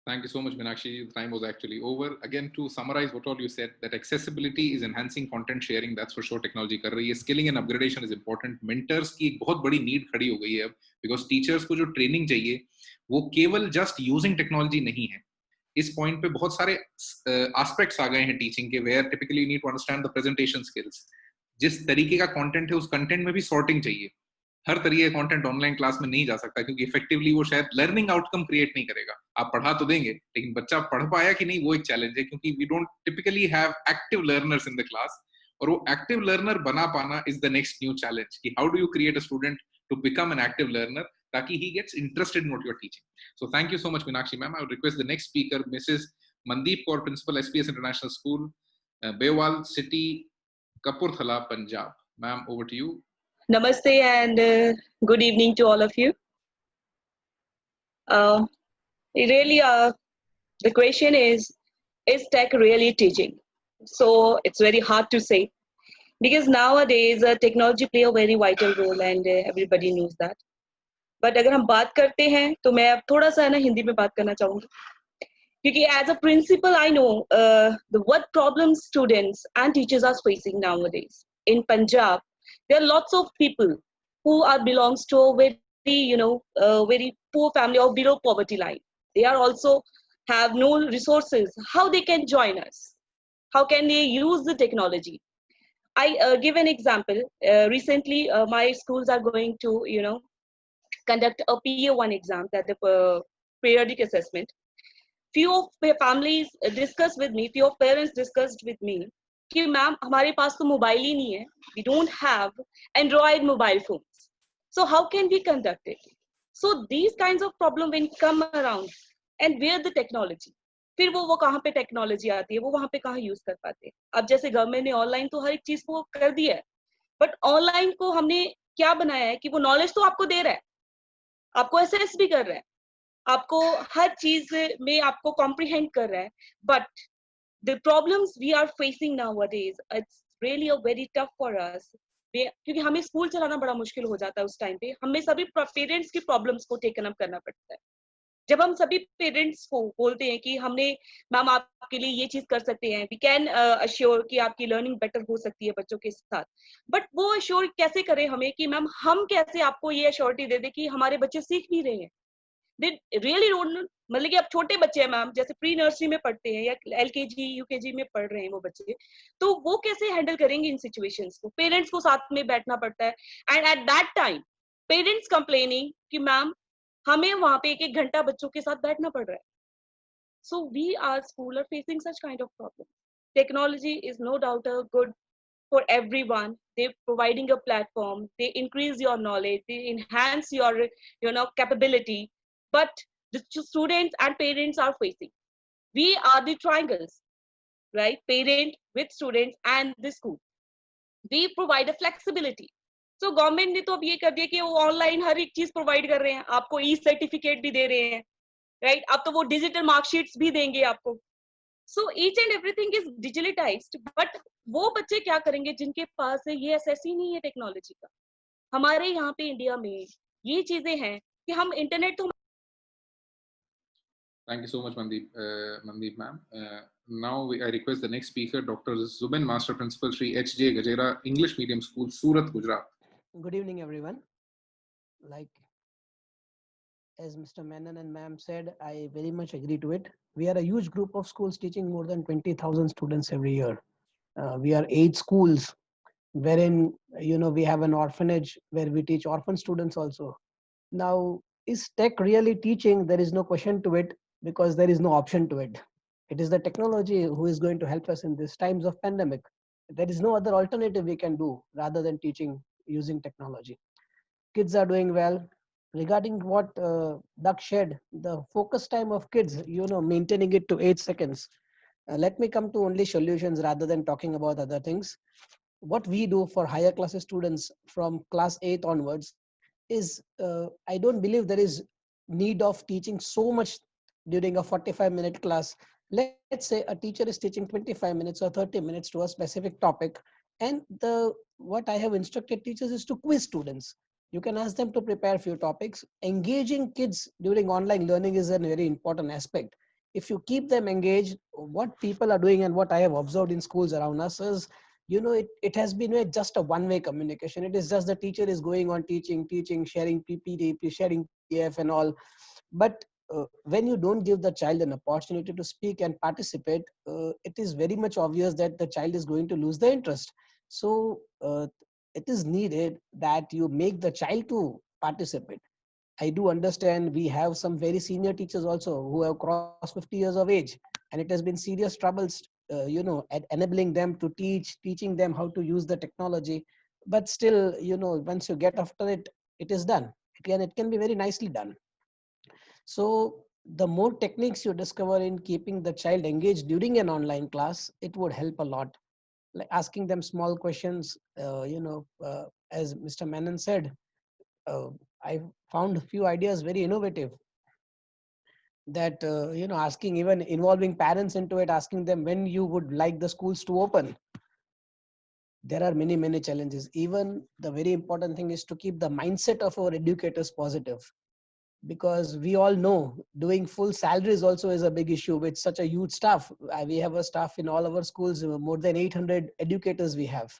Thank you so much, Meenakshi. The time was actually over. Again, to summarize what all you said, that accessibility is enhancing content sharing. That's for sure technology कर रही है. Skilling and upgradation is important. Mentors की एक बहुत बड़ी need खड़ी हो गई है अब, because teachers को जो training चाहिए, वो केवल just using technology नहीं है. इस point पे बहुत सारे aspects आ गए हैं teaching के, where typically you need to understand the presentation skills. जिस तरीके का content है, उस content में भी sorting चाहिए. हर तरीके का कंटेंट ऑनलाइन क्लास में नहीं जा सकता, क्योंकि इफेक्टिवली वो शायद लर्निंग आउटकम क्रिएट नहीं करेगा. आप पढ़ा तो देंगे, लेकिन बच्चा पढ़ पाया कि नहीं वो एक चैलेंज है, क्योंकि we don't typically have active learners in the class. और वो एक्टिव लर्नर बना पाना is the next new challenge, कि how do you create a student to become an active learner, ताकि he gets interested in what you are teaching. So thank you so much Meenakshi ma'am. I would request the next speaker Mrs Mandeep Kaur, principal SPS international school, Bewal city, Kapurthala, Punjab. Ma'am, over to you. Namaste and good evening to all of you. Really, the question is tech really teaching? So it's very hard to say, because nowadays technology play a very vital role and everybody knows that. But अगर हम बात करते हैं तो मैं अब थोड़ा सा ना हिंदी में बात करना चाहूँगी, क्योंकि as a principal I know what problems students and teachers are facing nowadays. In Punjab, there are lots of people who are belongs to a very very poor family or below poverty line. They are also have no resources. How they can join us? How can they use the technology? I give an example. Recently my schools are going to conduct a PA1 exam, that the periodic assessment. Few of families discussed with me, few of parents discussed with me कि ma'am हमारे पास तो mobile ही नहीं है, we don't have Android mobile phones, so how can we conduct it? So these kinds of problem when come around, and where the technology, फिर वो कहाँ पे technology आती है, वो वहाँ पे कहाँ यूज कर पाते हैं. अब जैसे गवर्नमेंट ने ऑनलाइन तो हर एक चीज को कर दिया है, बट ऑनलाइन को हमने क्या बनाया है कि वो नॉलेज तो आपको दे रहा है, आपको असेस भी कर रहा है, आपको हर चीज में आपको कॉम्प्रिहेंड कर रहा है, but the problems we are facing nowadays, it's really a very tough for us, क्योंकि हमें स्कूल चलाना बड़ा मुश्किल हो जाता है. उस टाइम पे हमें सभी पेरेंट्स की प्रॉब्लम्स को टेकन अप करना पड़ता है. जब हम सभी पेरेंट्स को बोलते हैं कि हमने मैम आपके लिए ये चीज कर सकते हैं, वी कैन अश्योर कि आपकी लर्निंग बेटर हो सकती है बच्चों के साथ, बट वो अश्योर कैसे करें हमें कि मैम हम कैसे आपको ये अश्योरिटी दे दें कि हमारे बच्चे सीख भी रहे हैं. दे रियली डोंट, मतलब कि अब छोटे बच्चे हैं मैम, जैसे प्री नर्सरी में पढ़ते हैं या एलकेजी यूकेजी में पढ़ रहे हैं वो बच्चे, तो वो कैसे हैंडल करेंगे इन सिचुएशंस को? पेरेंट्स को साथ में बैठना पड़ता है, and at that time parents complaining कि मैम हमें वहां पे एक घंटा बच्चों के साथ बैठना पड़ रहा है. So we are school are facing such kind of problem. Technology is no doubt a good for everyone. They're providing a platform, they increase your knowledge, they enhance your capability, but the students and parents are facing, we are the triangles, right? Parent with students and the school, we provide a flexibility. So government ने तो अब ये कर दिया कि वो online हर एक चीज प्रोवाइड कर रहे हैं, आपको ई सर्टिफिकेट भी दे रहे हैं, राइट? अब तो वो डिजिटल मार्कशीट्स भी देंगे आपको. So each and everything is digitalized, but वो बच्चे क्या करेंगे जिनके पास ये एसेस ही नहीं है टेक्नोलॉजी का? हमारे यहाँ पे इंडिया में ये चीजें हैं कि हम इंटरनेट तो. Thank you so much, Mandeep ma'am. Now I request the next speaker, Dr. Zubin, Master Principal, Shri H.J. Gajera, English Medium School, Surat, Gujarat. Good evening, everyone. Like as Mr. Menon and ma'am said, I very much agree to it. We are a huge group of schools teaching more than 20,000 students every year. We are 8 schools, wherein we have an orphanage where we teach orphan students also. Now, is tech really teaching? There is no question to it, because there is no option to it. It is the technology who is going to help us in these times of pandemic. There is no other alternative we can do rather than teaching using technology. Kids are doing well. Regarding what Daksh said, the focus time of kids, maintaining it to 8 seconds. Let me come to only solutions rather than talking about other things. What we do for higher classes students from class 8 onwards is, I don't believe there is need of teaching so much during a 45-minute class. Let's say a teacher is teaching 25 minutes or 30 minutes to a specific topic, and what I have instructed teachers is to quiz students. You can ask them to prepare a few topics. Engaging kids during online learning is a very important aspect. if you keep them engaged, what people are doing and what I have observed in schools around us is, it has been just a one-way communication. It is just the teacher is going on teaching, sharing PPT, sharing PDF and all. But when you don't give the child an opportunity to speak and participate, it is very much obvious that the child is going to lose the interest. So it is needed that you make the child to participate. I do understand we have some very senior teachers also who have crossed 50 years of age, and it has been serious troubles, at enabling them to teaching them how to use the technology. But still, once you get after it, it is done. It can be very nicely done. So the more techniques you discover in keeping the child engaged during an online class, it would help a lot. Like asking them small questions, as Mr. Menon said, uh, I found a few ideas very innovative, that asking, even involving parents into it, asking them when you would like the schools to open. There are many challenges. Even the very important thing is to keep the mindset of our educators positive, because we all know doing full salaries also is a big issue with such a huge staff. We have a staff in all our schools, more than 800 educators we have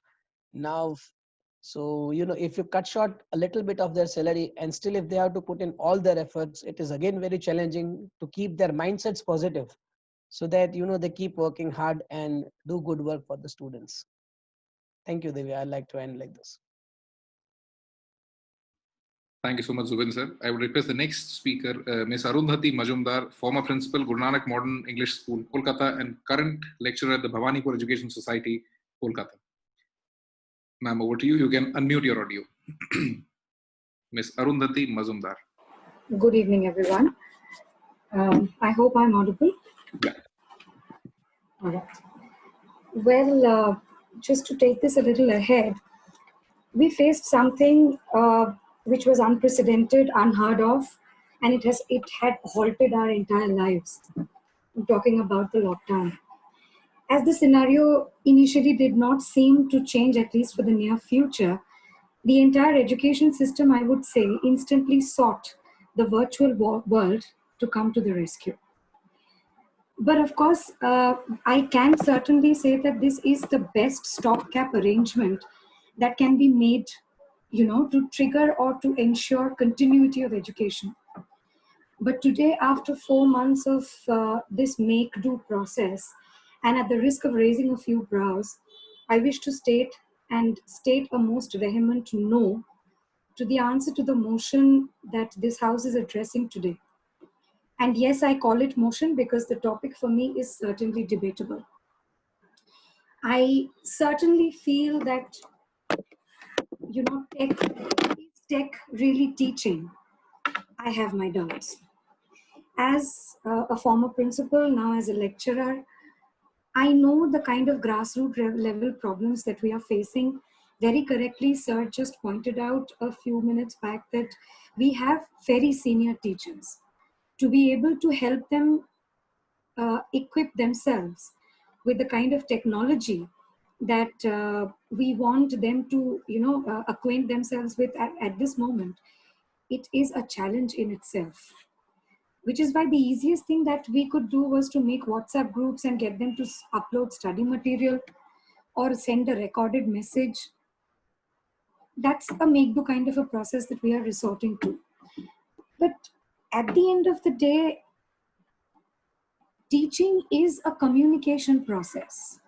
now. So, if you cut short a little bit of their salary, and still if they have to put in all their efforts, it is again very challenging to keep their mindsets positive, so that, they keep working hard and do good work for the students. Thank you, Devi. I'd like to end like this. Thank you so much, Zubin sir. I would request the next speaker, Ms. Arundhati Majumdar, former principal, Guru Nanak Modern English School, Kolkata, and current lecturer at the Bhavanipur Education Society, Kolkata. Ma'am, over to you. You can unmute your audio. Ms. Arundhati Majumdar. Good evening, everyone. I hope I'm audible. Yeah. All right. Well, just to take this a little ahead, we faced something which was unprecedented, unheard of, and it had halted our entire lives. I'm talking about the lockdown. As the scenario initially did not seem to change, at least for the near future, the entire education system, I would say, instantly sought the virtual world to come to the rescue. But of course, I can certainly say that this is the best stopgap arrangement that can be made, to trigger or to ensure continuity of education. But today, after 4 months of this make-do process, and at the risk of raising a few brows, I wish to state a most vehement no to the answer to the motion that this House is addressing today. And yes, I call it motion because the topic for me is certainly debatable. I certainly feel that, is tech really teaching? I have my doubts. As a former principal, now as a lecturer, I know the kind of grassroots level problems that we are facing. Very correctly, sir just pointed out a few minutes back that we have very senior teachers. To be able to help them equip themselves with the kind of technology that we want them to, acquaint themselves with at this moment, it is a challenge in itself. Which is why the easiest thing that we could do was to make WhatsApp groups and get them to upload study material or send a recorded message. That's a make-do kind of a process that we are resorting to. But at the end of the day, teaching is a communication process.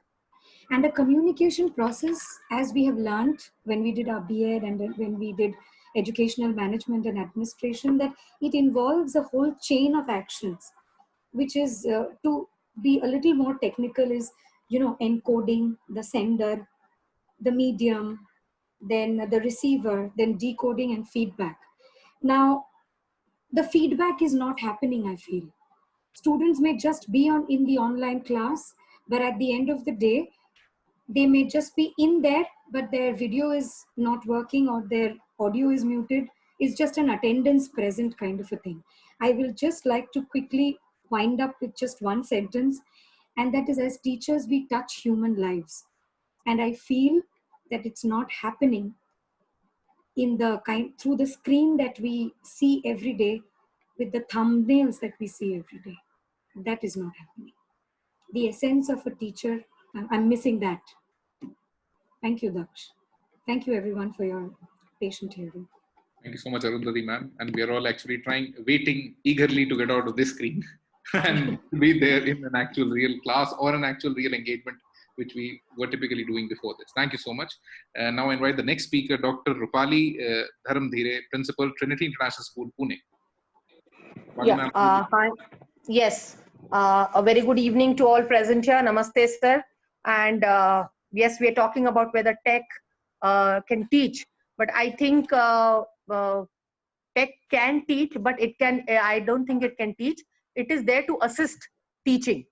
And a communication process, as we have learned when we did our B.Ed and when we did educational management and administration, that it involves a whole chain of actions, which is, to be a little more technical, is, encoding, the sender, the medium, then the receiver, then decoding and feedback. Now, the feedback is not happening, I feel. Students may just be in the online class, but at the end of the day, they may just be in there, but their video is not working or their audio is muted. It's just an attendance present kind of a thing. I will just like to quickly wind up with just one sentence, and that is, as teachers, we touch human lives. And I feel that it's not happening through the screen that we see every day, with the thumbnails that we see every day. that is not happening. The essence of a teacher, I'm missing that. Thank you, Daksh. Thank you everyone for your patient hearing. Thank you so much, Arundhati ma'am. And we are all actually waiting eagerly to get out of this screen and be there in an actual real class or an actual real engagement, which we were typically doing before this. Thank you so much. Now I invite the next speaker, Dr. Rupali Dharamdhire, Principal, Trinity International School, Pune. Yeah, hi. Yes, a very good evening to all present here. Namaste, sir. And yes, we are talking about whether tech can teach, but I think tech can teach, but it can, I don't think it can teach. It is there to assist teaching.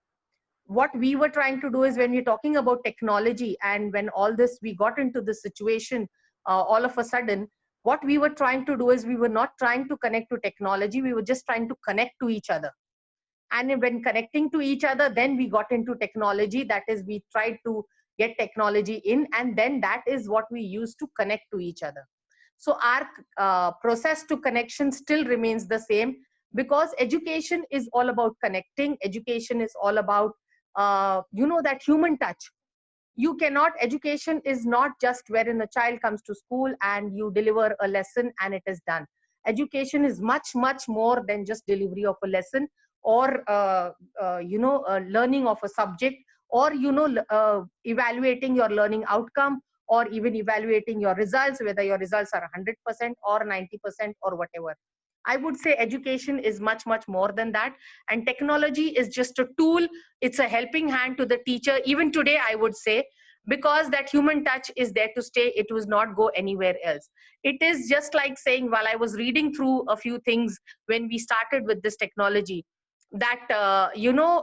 What we were trying to do is, when we're talking about technology and when all this, we got into this situation all of a sudden, what we were trying to do is, we were not trying to connect to technology, we were just trying to connect to each other. And when connecting to each other, then we got into technology. That is, we tried to get technology in, and then that is what we use to connect to each other. So our process to connection still remains the same, because education is all about connecting. Education is all about, that human touch. You cannot, education is not just wherein a child comes to school and you deliver a lesson and it is done. Education is much, much more than just delivery of a lesson, or learning of a subject, or evaluating your learning outcome, or even evaluating your results, whether your results are 100% or 90% or whatever. I would say education is much, much more than that. And technology is just a tool. It's a helping hand to the teacher. Even today, I would say, because that human touch is there to stay, it will not go anywhere else. It is just like saying, while I was reading through a few things when we started with this technology, that,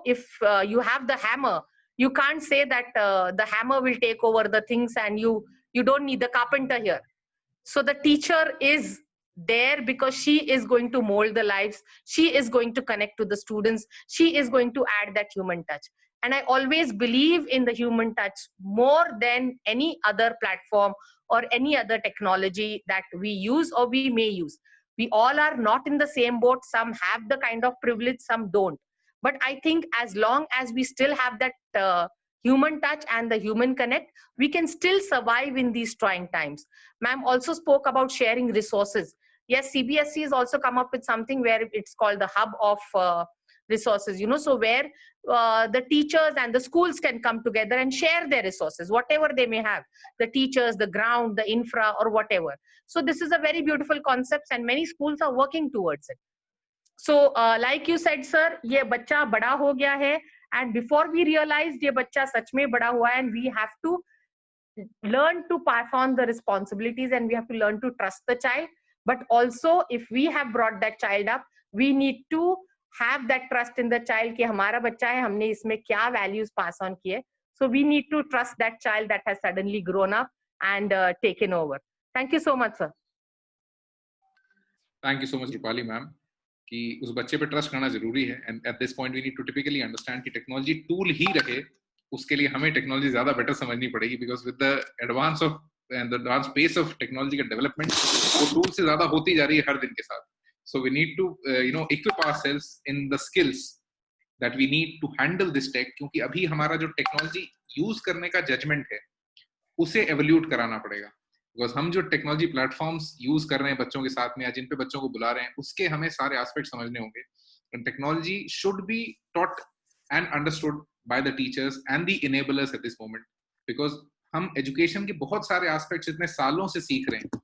if you have the hammer, you can't say that the hammer will take over the things and you don't need the carpenter here. So the teacher is there because she is going to mold the lives. She is going to connect to the students. She is going to add that human touch. And I always believe in the human touch more than any other platform or any other technology that we use or we may use. We all are not in the same boat. Some have the kind of privilege, some don't. But I think as long as we still have that human touch and the human connect, we can still survive in these trying times. Ma'am also spoke about sharing resources. Yes, CBSE has also come up with something where it's called the hub of resources, so where the teachers and the schools can come together and share their resources, whatever they may have, the teachers, the ground, the infra, or whatever. So this is a very beautiful concept, and many schools are working towards it. So like you said, sir, ye bacha bada ho gaya hai, and before we realized ye bacha sach mein bada hua hai, and we have to learn to pass on the responsibilities, and we have to learn to trust the child. But also, if we have brought that child up, we need to have that trust in the child कि हमारा बच्चा है, हमने इसमें क्या values pass on किए. So we need to trust that child that has suddenly grown up and taken over. Thank you so much, sir. Thank you so much, Rupali ma'am. कि उस बच्चे पे ट्रस्ट करना जरूरी है. And at this point we need to typically understand कि technology tool ही रहे, उसके लिए हमें टेक्नोलॉजी ज्यादा बेटर समझनी पड़ेगी, because with the advance of and the advanced pace of technology का development, वो टूल से ज्यादा होती जा रही है हर दिन के साथ. So we need to equip ourselves in the skills that we need to handle this tech, क्योंकि अभी हमारा जो टेक्नोलॉजी यूज करने का जजमेंट है उसे एवोल्यूट कराना पड़ेगा. बिकॉज हम जो टेक्नोलॉजी प्लेटफॉर्म्स यूज कर रहे हैं बच्चों के साथ में या जिन पे बच्चों को बुला रहे हैं, उसके हमें सारे एस्पेक्ट समझने होंगे. Technology should be taught and understood by the teachers and the enablers at this moment, because हम एजुकेशन के बहुत सारे एस्पेक्ट्स इतने सालों से सीख रहे हैं,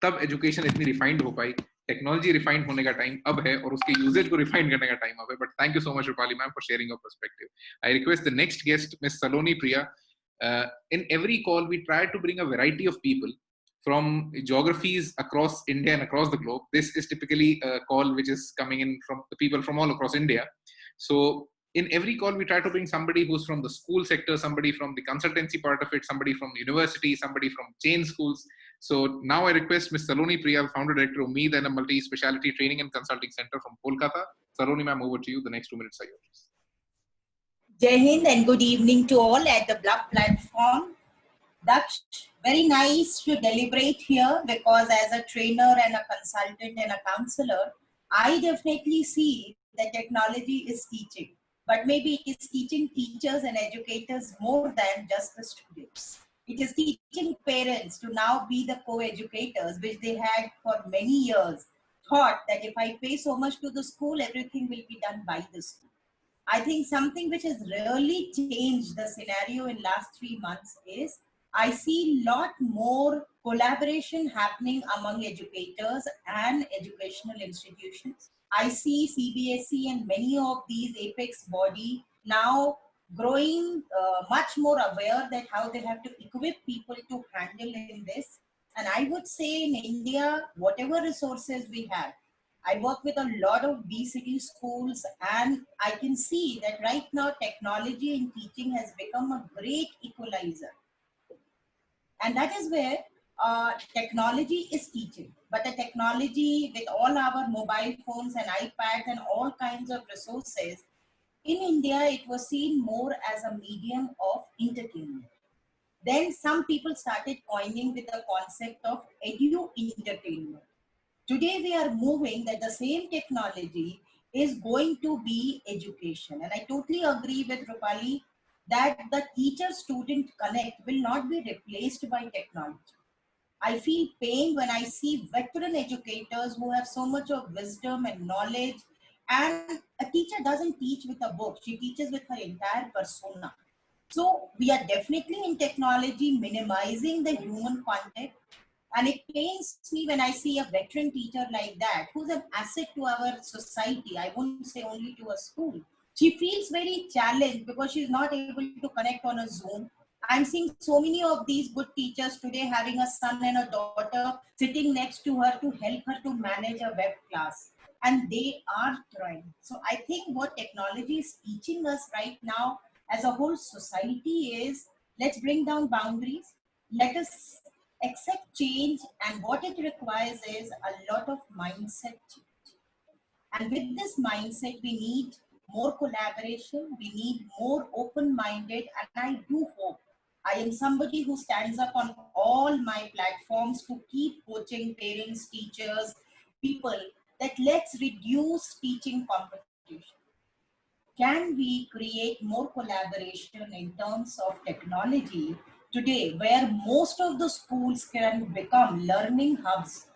तब एजुकेशन इतनी रिफाइंड हो पाई. टेक्नोलॉजी रिफाइंड होने का टाइम अब है और उसके यूजेज को रिफाइन करने का टाइम अब है. But thank you so much Rupali ma'am for sharing your perspective. I request the next guest miss Saloni Priya. In every call we try to bring a variety of people from geographies across India and across the globe. This is typically a call which is coming in from the people from all across India. So in every call we try to bring somebody who's from the school sector, somebody from the consultancy part of it, somebody from university, somebody from chain schools. So now I request Ms. Saloni Priya, founder director of Meed and a multi-speciality training and consulting center from Kolkata. Saloni ma'am, over to you. The next 2 minutes are yours. Jai Hind and good evening to all at the Blub platform. Daksh, very nice to deliberate here, because as a trainer and a consultant and a counselor, I definitely see that technology is teaching. but maybe it is teaching teachers and educators more than just the students. It is teaching parents to now be the co-educators, which they had for many years, thought that if I pay so much to the school, everything will be done by the school. I think something which has really changed the scenario in last 3 months is I see lot more collaboration happening among educators and educational institutions. I see CBSE and many of these apex body now growing much more aware that how they have to equip people to handle in this. And I would say in India, whatever resources we have, I work with a lot of B city schools, and I can see that right now technology in teaching has become a great equalizer. And that is where technology is teaching. But the technology with all our mobile phones and iPads and all kinds of resources, in India, it was seen more as a medium of entertainment. Then some people started coining with the concept of edu entertainment. Today we are moving that the same technology is going to be education. And I totally agree with Rupali that the teacher-student connect will not be replaced by technology. I feel pain when I see veteran educators who have so much of wisdom and knowledge. And a teacher doesn't teach with a book, she teaches with her entire persona. So we are definitely in technology minimizing the human contact. And it pains me when I see a veteran teacher like that, who's an asset to our society. I won't say only to a school. She feels very challenged because she's not able to connect on a Zoom. I'm seeing so many of these good teachers today having a son and a daughter sitting next to her to help her to manage a web class. And they are trying. So I think what technology is teaching us right now as a whole society is, let's bring down boundaries. Let us accept change, and what it requires is a lot of mindset change. And with this mindset, we need more collaboration, we need more open-minded, and I do hope I am somebody who stands up on all my platforms to keep coaching parents, teachers, people, that let's reduce teaching competition. Can we create more collaboration in terms of technology today, where most of the schools can become learning hubs?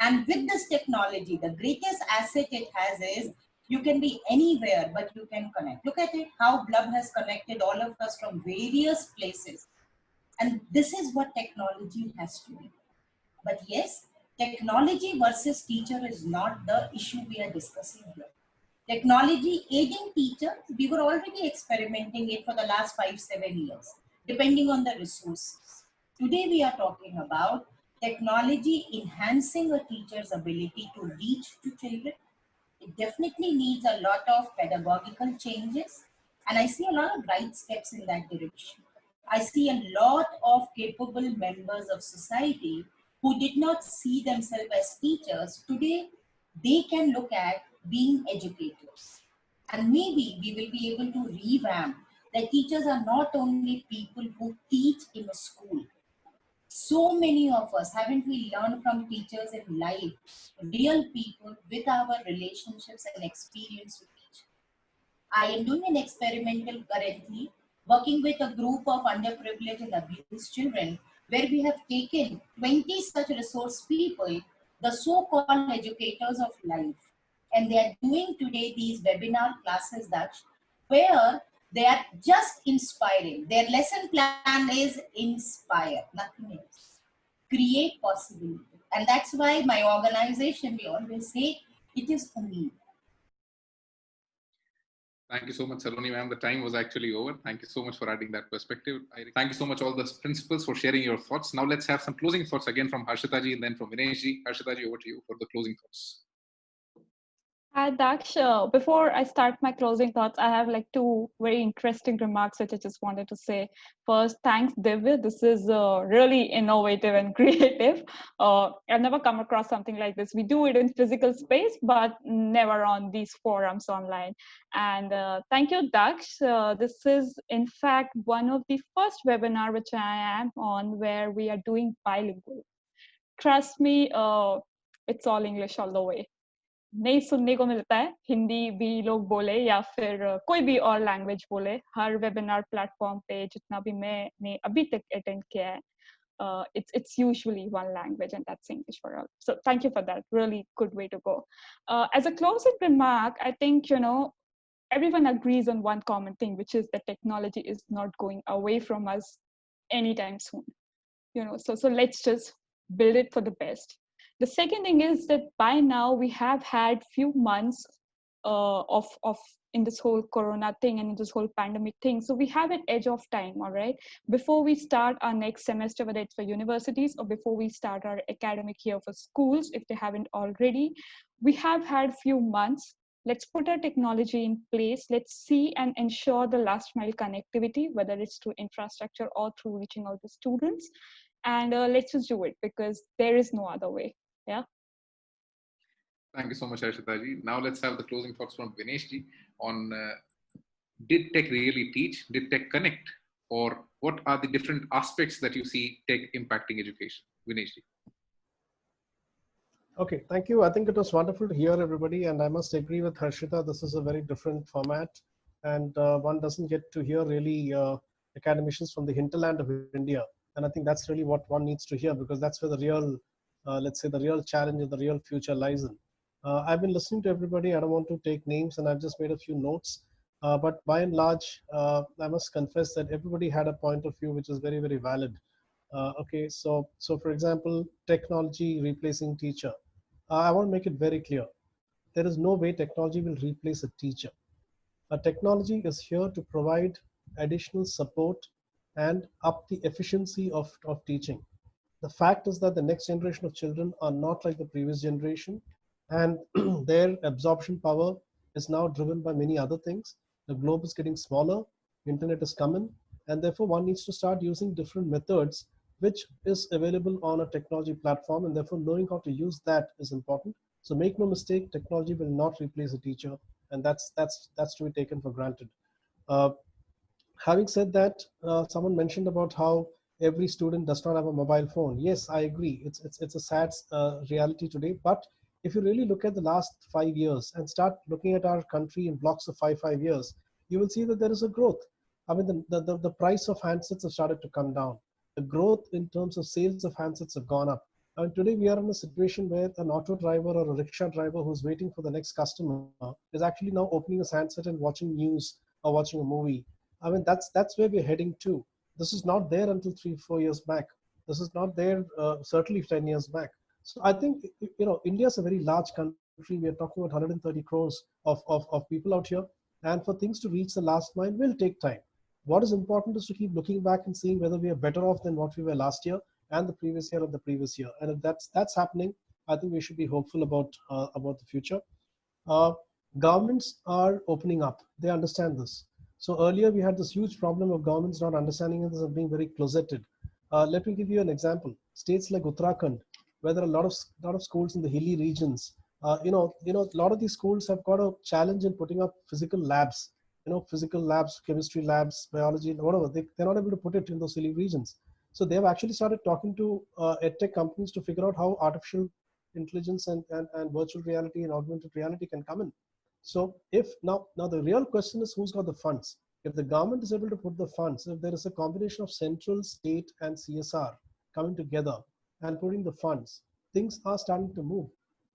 And with this technology, the greatest asset it has is you can be anywhere, but you can connect. Look at it, how Blub has connected all of us from various places. And this is what technology has to be. But yes, technology versus teacher is not the issue we are discussing here. Technology aiding teachers, we were already experimenting it for the last 5-7 years, depending on the resources. Today we are talking about technology enhancing a teacher's ability to reach to children. It definitely needs a lot of pedagogical changes, and I see a lot of right steps in that direction. I see a lot of capable members of society who did not see themselves as teachers. Today, they can look at being educators. And maybe we will be able to revamp that teachers are not only people who teach in a school. So many of us, haven't we learned from teachers in life, real people with our relationships and experience with each? I am doing an experimental currently, working with a group of underprivileged and abused children, where we have taken 20 such resource people, the so-called educators of life. And they are doing today these webinar classes, Daksh, where they are just inspiring. Their lesson plan is inspire, nothing else. Create possibility. And that's why my organization, we always say, it is for me. Thank you so much, Saloni ma'am. The time was actually over. Thank you so much for adding that perspective. Thank you so much, all the principals, for sharing your thoughts. Now let's have some closing thoughts again from Harshita ji and then from Vinesh ji. Harshita ji, over to you for the closing thoughts. Hi, Daksh. Before I start my closing thoughts, I have like two very interesting remarks which I just wanted to say. First, thanks, Divya. This is really innovative and creative. I've never come across something like this. We do it in physical space, but never on these forums online. And thank you, Daksh. This is, in fact, one of the first webinar which I am on where we are doing bilingual. Trust me, it's all English all the way. नहीं सुनने को मिलता है, हिंदी भी लोग बोले या फिर कोई भी और लैंग्वेज बोले. हर वेबिनार प्लेटफॉर्म पे जितना भी मैंने अभी तक अटेंड किया है, it's usually one language, and that's English for all. So thank you for that. Really good way to go. As a closing remark, I think, everyone agrees on one common thing, which is that technology is not going away from us anytime soon. So let's just build it for the best. The second thing is that by now we have had few months of in this whole corona thing and in this whole pandemic thing. So we have an edge of time, all right, before we start our next semester, whether it's for universities or before we start our academic year for schools, if they haven't already. We have had few months. Let's put our technology in place. Let's see and ensure the last mile connectivity, whether it's through infrastructure or through reaching out to students. And let's just do it, because there is no other way. Yeah. Thank you so much, Harshita ji. Now let's have the closing thoughts from Vinesh ji on did tech really teach? Did tech connect? Or what are the different aspects that you see tech impacting education? Vinesh ji. Okay, thank you. I think it was wonderful to hear everybody, and I must agree with Harshita. This is a very different format, and one doesn't get to hear really academicians from the hinterland of India. And I think that's really what one needs to hear, because that's where the real, let's say, the real challenge and the real future lies in. I've been listening to everybody. I don't want to take names, and I've just made a few notes. But by and large, I must confess that everybody had a point of view which is very, very valid. Okay, so for example, technology replacing teacher. I want to make it very clear. There is no way technology will replace a teacher. A technology is here to provide additional support and up the efficiency of teaching. The fact is that the next generation of children are not like the previous generation, and their absorption power is now driven by many other things. The globe is getting smaller, internet is coming, and therefore one needs to start using different methods which is available on a technology platform, and therefore knowing how to use that is important. So make no mistake, technology will not replace a teacher, and that's to be taken for granted. Having said that, someone mentioned about how every student does not have a mobile phone. Yes, I agree. It's a sad reality today. But if you really look at the last 5 years and start looking at our country in blocks of 5 years, you will see that there is a growth. I mean, the price of handsets have started to come down. The growth in terms of sales of handsets have gone up. I mean, today we are in a situation where an auto driver or a rickshaw driver who's waiting for the next customer is actually now opening his handset and watching news or watching a movie. I mean, that's where we're heading to. This is not there until 3-4 years back. This is not there certainly 10 years back. So I think, India is a very large country. We are talking about 130 crores of people out here. And for things to reach the last mile will take time. What is important is to keep looking back and seeing whether we are better off than what we were last year and the previous year and the previous year. And if that's happening, I think we should be hopeful about the future. Governments are opening up. They understand this. So earlier we had this huge problem of governments not understanding this and being very closeted. Let me give you an example. States like Uttarakhand, where there are a lot of schools in the hilly regions, a lot of these schools have got a challenge in putting up physical labs. Physical labs, chemistry labs, biology, whatever. They're not able to put it in those hilly regions. So they've actually started talking to edtech companies to figure out how artificial intelligence and virtual reality and augmented reality can come in. So if now the real question is who's got the funds. If the government is able to put the funds, if there is a combination of central, state, and CSR coming together and putting the funds, things are starting to move.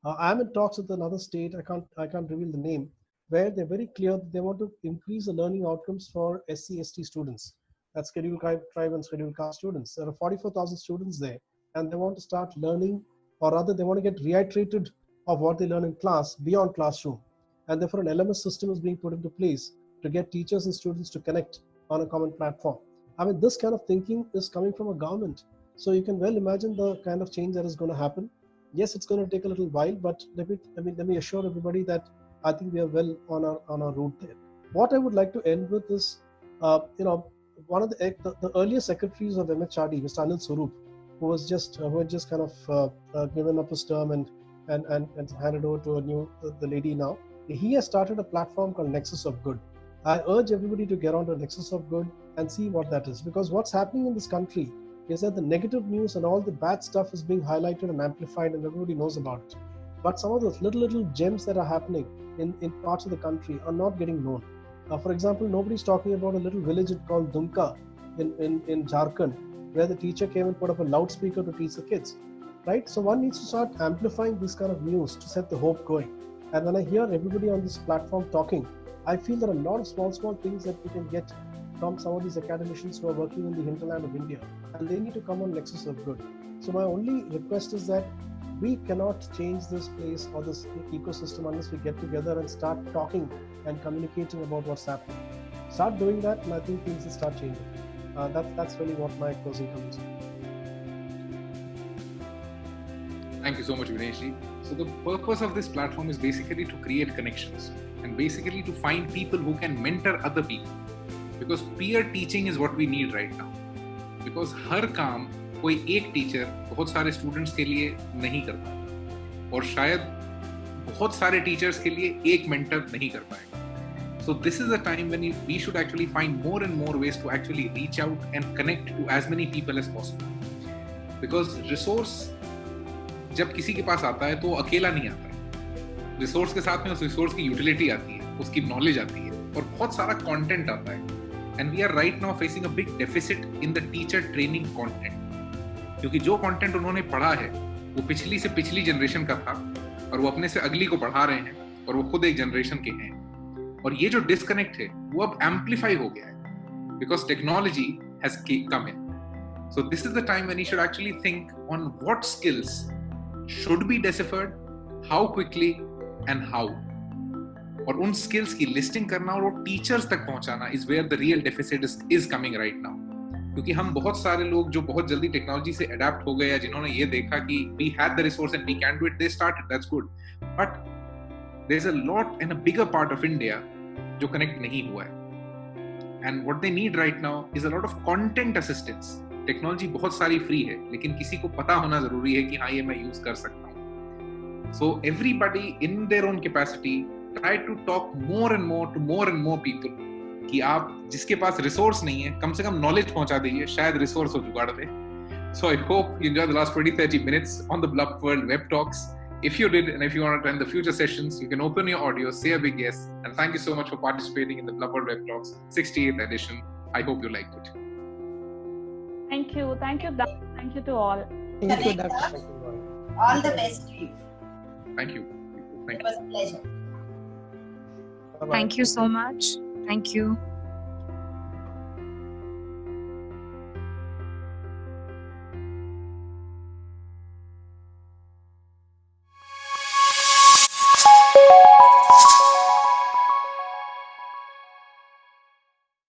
I'm in talks with another state. I can't reveal the name, where they're very clear that they want to increase the learning outcomes for SC/ST students, that's scheduled tribe and scheduled caste students. There are 44,000 students there, and they want to start learning, or rather, they want to get reiterated of what they learn in class beyond classroom. And therefore, an LMS system is being put into place to get teachers and students to connect on a common platform. I mean, this kind of thinking is coming from a government. So you can well imagine the kind of change that is going to happen. Yes, it's going to take a little while, but let me assure everybody that I think we are well on our route there. What I would like to end with is, one of the earlier secretaries of MHRD, Mr. Anil Swarup, who had just kind of given up his term and handed over to the lady now. He has started a platform called Nexus of Good. I urge everybody to get onto Nexus of Good and see what that is, because what's happening in this country is that the negative news and all the bad stuff is being highlighted and amplified, and everybody knows about it. but some of those little gems that are happening in parts of the country are not getting known. For example, nobody's talking about a little village called Dumka in Jharkhand, where the teacher came and put up a loudspeaker to teach the kids, right? So one needs to start amplifying this kind of news to set the hope going. And when I hear everybody on this platform talking, I feel there are a lot of small things that we can get from some of these academicians who are working in the hinterland of India, and they need to come on nexus of good. So my only request is that we cannot change this place or this ecosystem unless we get together and start talking and communicating about what's happening. Start doing that, and I think things will start changing. That's really what my closing comments are. Thank you so much, Vinesh. So the purpose of this platform is basically to create connections and basically to find people who can mentor other people. Because peer teaching is what we need right now. Because हर काम कोई एक teacher बहुत सारे students के लिए नहीं कर पाएगा, और शायद बहुत सारे टीचर्स के लिए एक मेंटर नहीं कर पाएगा. So this is a time when we should actually find more and more ways to actually reach out and connect to as many people as possible. Because resource जब किसी के पास आता है तो अकेला नहीं आता है. रिसोर्स के साथ में उस रिसोर्स की यूटिलिटी आती है, उसकी नॉलेज आती है, और बहुत सारा कंटेंट आता है. And we are right now facing a big deficit in the teacher training content. क्योंकि जो कंटेंट उन्होंने पढ़ा है वो पिछली से पिछली जनरेशन का था, और वो अपने से अगली को पढ़ा रहे हैं, और वो खुद एक जनरेशन के हैं. और ये जो डिस्कनेक्ट है वो अब एम्पलीफाई हो गया है because technology has come in. So this is the time when you should actually think on what skills should be deciphered, how quickly and how. और उन स्किल्स की लिस्टिंग करना और वो टीचर्स तक पहुंचाना is where the real deficit is coming right now. क्योंकि हम बहुत सारे लोग जो बहुत जल्दी टेक्नोलॉजी से अडेप्ट हो गए या जिन्होंने ये देखा कि we had the resource and we can do it, they started, that's good. But there's a lot and a bigger part of India जो कनेक्ट नहीं हुआ है. And what they need right now is a lot of content assistance. Technology बहुत सारी free है, लेकिन किसी को पता होना जरूरी है कि हाँ ये मैं यूज कर सकता हूँ. So everybody in their own capacity try to talk more and more people कि आप जिसके पास रिसोर्स नहीं है कम से कम नॉलेज पहुंचा दीजिए, शायद रिसोर्स हो जुगाड़ दे. So I hope you enjoy the last 20-30 minutes on the Blub World Web Talks. If you did, and if you want to attend the future sessions, you can open your audio, say a big yes, and thank you so much for participating in the Blub World Web Talks 68th edition. I hope you liked it. Thank you, Daksh. Thank you to all. Thank you, Daksh. All the best to you. Thank you. It was a pleasure. Bye-bye. Thank you so much. Thank you.